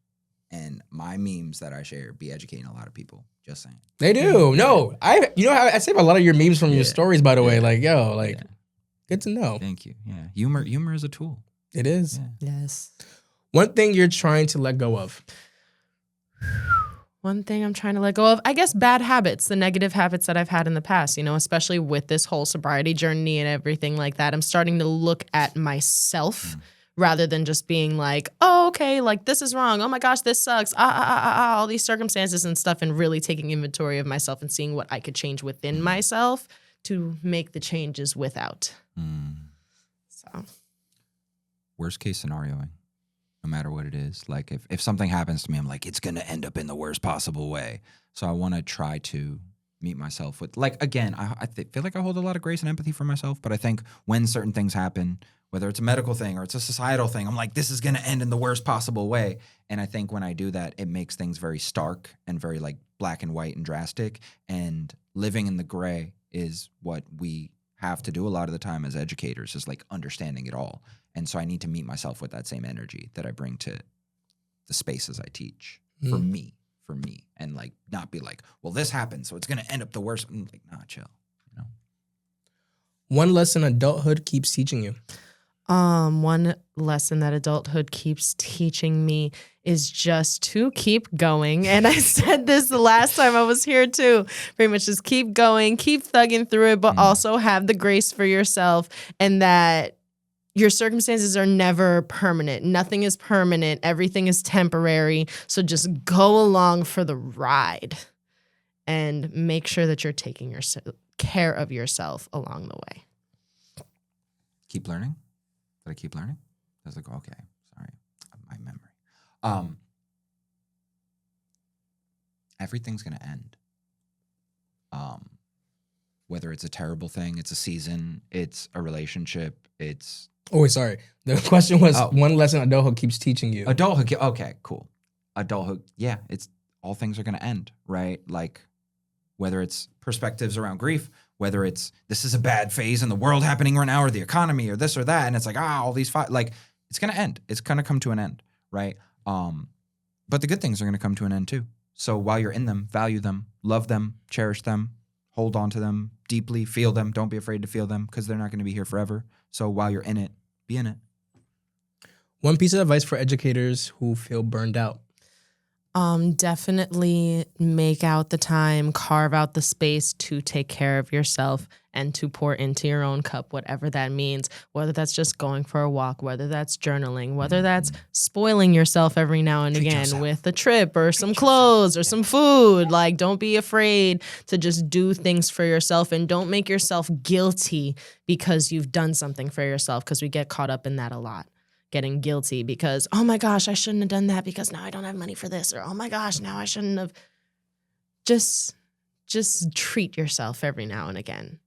And my memes that I share be educating a lot of people. Just saying. They do. No, I save a lot of your memes from your stories, by the way. Like, good to know. Thank you. Yeah. Humor is a tool. It is. Yeah. Yes. One thing you're trying to let go of. One thing I'm trying to let go of, I guess bad habits, the negative habits that I've had in the past, especially with this whole sobriety journey and everything like that. I'm starting to look at myself rather than just being like, oh, okay, like this is wrong. Oh my gosh, this sucks. All these circumstances and stuff, and really taking inventory of myself and seeing what I could change within myself to make the changes without. So. Worst case scenarioing, no matter what it is. Like if something happens to me, I'm like, it's going to end up in the worst possible way. So I want to try to meet myself with, like, again, I feel like I hold a lot of grace and empathy for myself, but I think when certain things happen, whether it's a medical thing or it's a societal thing, I'm like, this is going to end in the worst possible way. And I think when I do that, it makes things very stark and very like black and white and drastic. And living in the gray is what we have to do a lot of the time as educators, is like understanding it all. And so I need to meet myself with that same energy that I bring to the spaces I teach for me, and like not be like, well, this happened, so it's going to end up the worst. I'm like, nah, chill. One lesson adulthood keeps teaching you. One lesson that adulthood keeps teaching me is just to keep going. And I said this the last time I was here too. Pretty much just keep going, keep thugging through it, but also have the grace for yourself, and that your circumstances are never permanent. Nothing is permanent. Everything is temporary. So just go along for the ride and make sure that you're taking care of yourself along the way. Keep learning. Did I keep learning? I was like, okay, sorry, my memory. Everything's gonna end. Whether it's a terrible thing, it's a season, it's a relationship, it's. Oh, wait, sorry. The question was one lesson adulthood keeps teaching you. Adulthood, okay, cool. Adulthood, yeah, it's all things are gonna end, right? Like, whether it's perspectives around grief, whether it's this is a bad phase in the world happening right now, or the economy, or this or that, and it's like, all these like, it's gonna end. It's gonna come to an end, right? But the good things are gonna come to an end too. So while you're in them, value them, love them, cherish them, hold on to them deeply, feel them. Don't be afraid to feel them, because they're not gonna be here forever. So while you're in it, be in it. One piece of advice for educators who feel burned out. Definitely make out the time, carve out the space to take care of yourself and to pour into your own cup, whatever that means, whether that's just going for a walk, whether that's journaling, whether that's spoiling yourself every now and again with a trip or some clothes or some food. Like, don't be afraid to just do things for yourself, and don't make yourself guilty because you've done something for yourself, because we get caught up in that a lot. Getting guilty because, oh my gosh, I shouldn't have done that because now I don't have money for this, or oh my gosh, now I shouldn't have. Just treat yourself every now and again.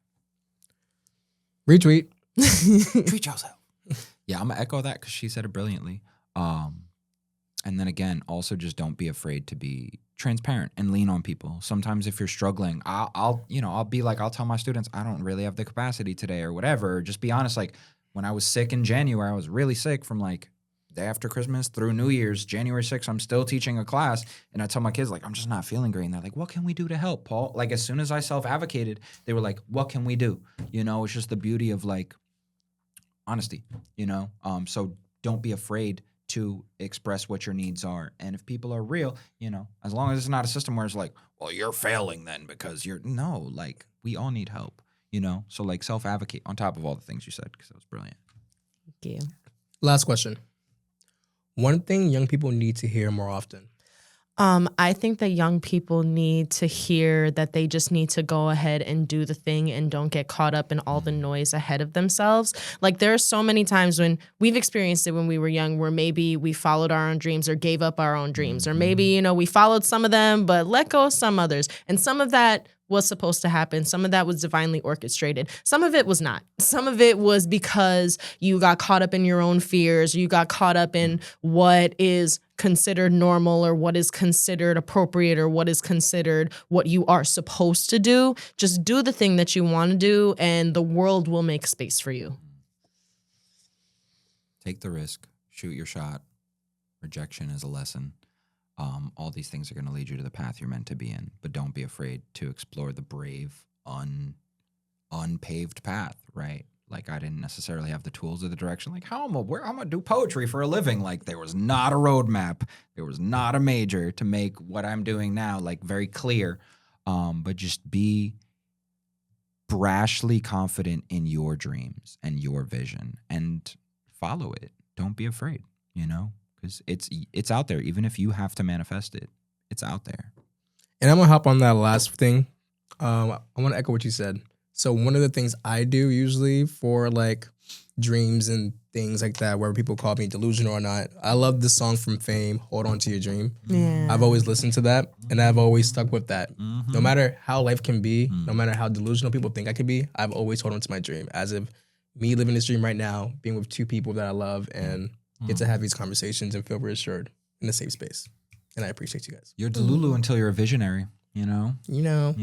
Retweet. Treat yourself. Yeah, I'm gonna echo that because she said it brilliantly. And then again, also just don't be afraid to be transparent and lean on people. Sometimes if you're struggling, I'll be like, I'll tell my students, I don't really have the capacity today or whatever. Or just be honest, like, when I was sick in January, I was really sick from like day after Christmas through New Year's. January 6th, I'm still teaching a class. And I tell my kids, like, I'm just not feeling great. And they're like, what can we do to help, Paul? Like, as soon as I self-advocated, they were like, what can we do? It's just the beauty of like honesty, So don't be afraid to express what your needs are. And if people are real, as long as it's not a system where it's like, well, you're failing then because no, like, we all need help. you know? So like self-advocate on top of all the things you said, because that was brilliant. Thank you. Last question. One thing young people need to hear more often. I think that young people need to hear that they just need to go ahead and do the thing and don't get caught up in all the noise ahead of themselves. Like there are so many times when we've experienced it when we were young where maybe we followed our own dreams or gave up our own dreams, or maybe, you know, we followed some of them but let go of some others. And some of that was supposed to happen. Some of that was divinely orchestrated. Some of it was not. Some of it was because you got caught up in your own fears. You got caught up in what is considered normal or what is considered appropriate or what is considered what you are supposed to do. Just do the thing that you want to do and the world will make space for you. Take the risk. Shoot your shot. Rejection is a lesson. All these things are going to lead you to the path you're meant to be in, but don't be afraid to explore the brave, unpaved path, right? Like I didn't necessarily have the tools or the direction. Like I'm gonna do poetry for a living. Like there was not a roadmap. There was not a major to make what I'm doing now like very clear. But just be brashly confident in your dreams and your vision and follow it. Don't be afraid, you know? Because it's out there. Even if you have to manifest it, it's out there. And I'm going to hop on that last thing. I want to echo what you said. So one of the things I do usually for like dreams and things like that, where people call me delusional or not, I love this song from Fame, Hold On to Your Dream. Yeah. I've always listened to that and I've always stuck with that. No matter how life can be, no matter how delusional people think I could be, I've always held on to my dream. As if me living this dream right now, being with two people that I love and get to have these conversations and feel reassured in a safe space. And I appreciate you guys. You're Delulu until you're a visionary, you know? You know.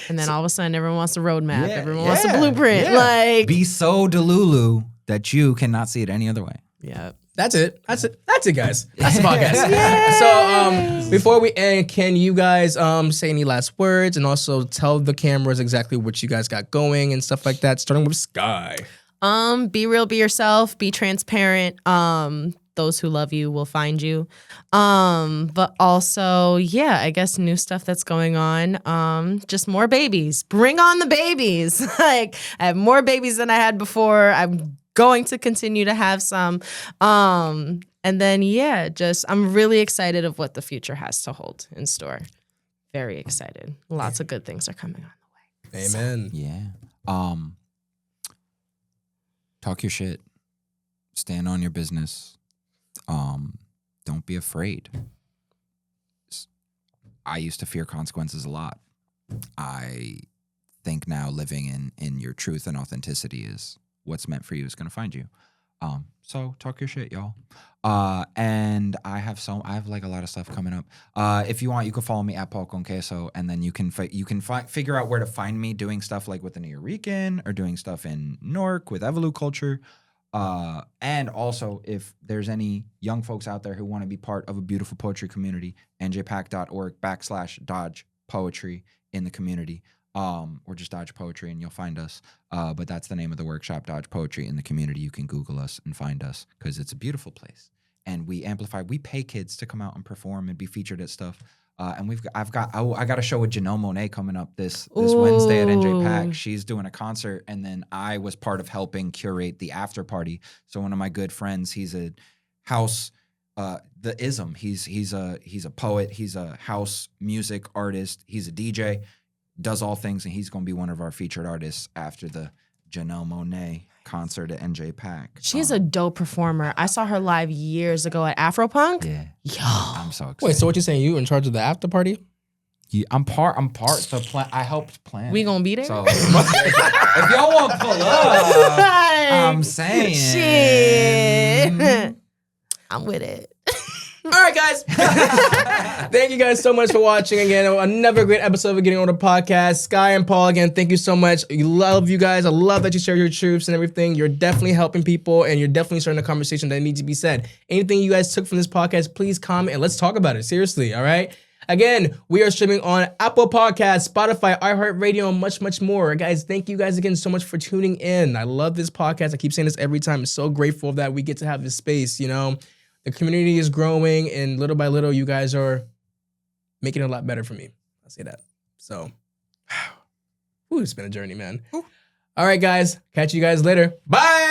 And then all of a sudden everyone wants a roadmap. Yeah, Everyone wants a yeah, blueprint. yeah. Like Be so Delulu that you cannot see it any other way. yeah. That's it, guys. That's the podcast. So before we end, can you guys say any last words and also tell the cameras exactly what you guys got going and stuff like that, starting with Skye. Be real, be yourself, be transparent. Those who love you will find you. But also, yeah, I guess new stuff that's going on. Just more babies. Bring on the babies. Like I have more babies than I had before. I'm going to continue to have some. And then, yeah, I'm really excited of what the future has to hold in store. Very excited. Lots of good things are coming on the way. Amen. Yeah. Talk your shit. Stand on your business. Don't be afraid. I used to fear consequences a lot. I think now living in your truth and authenticity is what's meant for you is going to find you. So talk your shit, y'all. And I have like a lot of stuff coming up. If you want, you can follow me at Paul Con Queso, and then you can figure out where to find me doing stuff like with the New Rican or doing stuff in Newark with Evolu Culture. And also, if there's any young folks out there who want to be part of a beautiful poetry community, njpac.org/Dodge Poetry in the community, or just Dodge Poetry and you'll find us. But that's the name of the workshop, Dodge Poetry in the community. You can Google us and find us because it's a beautiful place. And we pay kids to come out and perform and be featured at stuff. And I got a show with Janelle Monáe coming up this Wednesday at NJPAC. She's doing a concert, and then I was part of helping curate the after party. So one of my good friends, he's a house, the ism. He's a poet. He's a house music artist. He's a DJ, does all things, and he's going to be one of our featured artists after the Janelle Monáe concert at NJPAC. She's a dope performer. I saw her live years ago at Afropunk. Yeah. Yo. I'm so excited. Wait, so what you saying? You in charge of the after party? Yeah, I'm part the plan. I helped plan. We gonna be there? So if y'all want to pull up, I'm saying. Shit. I'm with it. All right, guys. Thank you guys so much for watching again. Another great episode of Getting Older Podcast. Skye and Paul, again, thank you so much. I love you guys. I love that you share your truths and everything. You're definitely helping people, and you're definitely starting a conversation that needs to be said. Anything you guys took from this podcast, please comment and let's talk about it. Seriously, all right? Again, we are streaming on Apple Podcasts, Spotify, iHeartRadio, and much, much more. Guys, thank you guys again so much for tuning in. I love this podcast. I keep saying this every time. I'm so grateful that we get to have this space, you know? The community is growing, and little by little, you guys are making it a lot better for me. I'll say that. So, Ooh, it's been a journey, man. Ooh. All right, guys. Catch you guys later. Bye.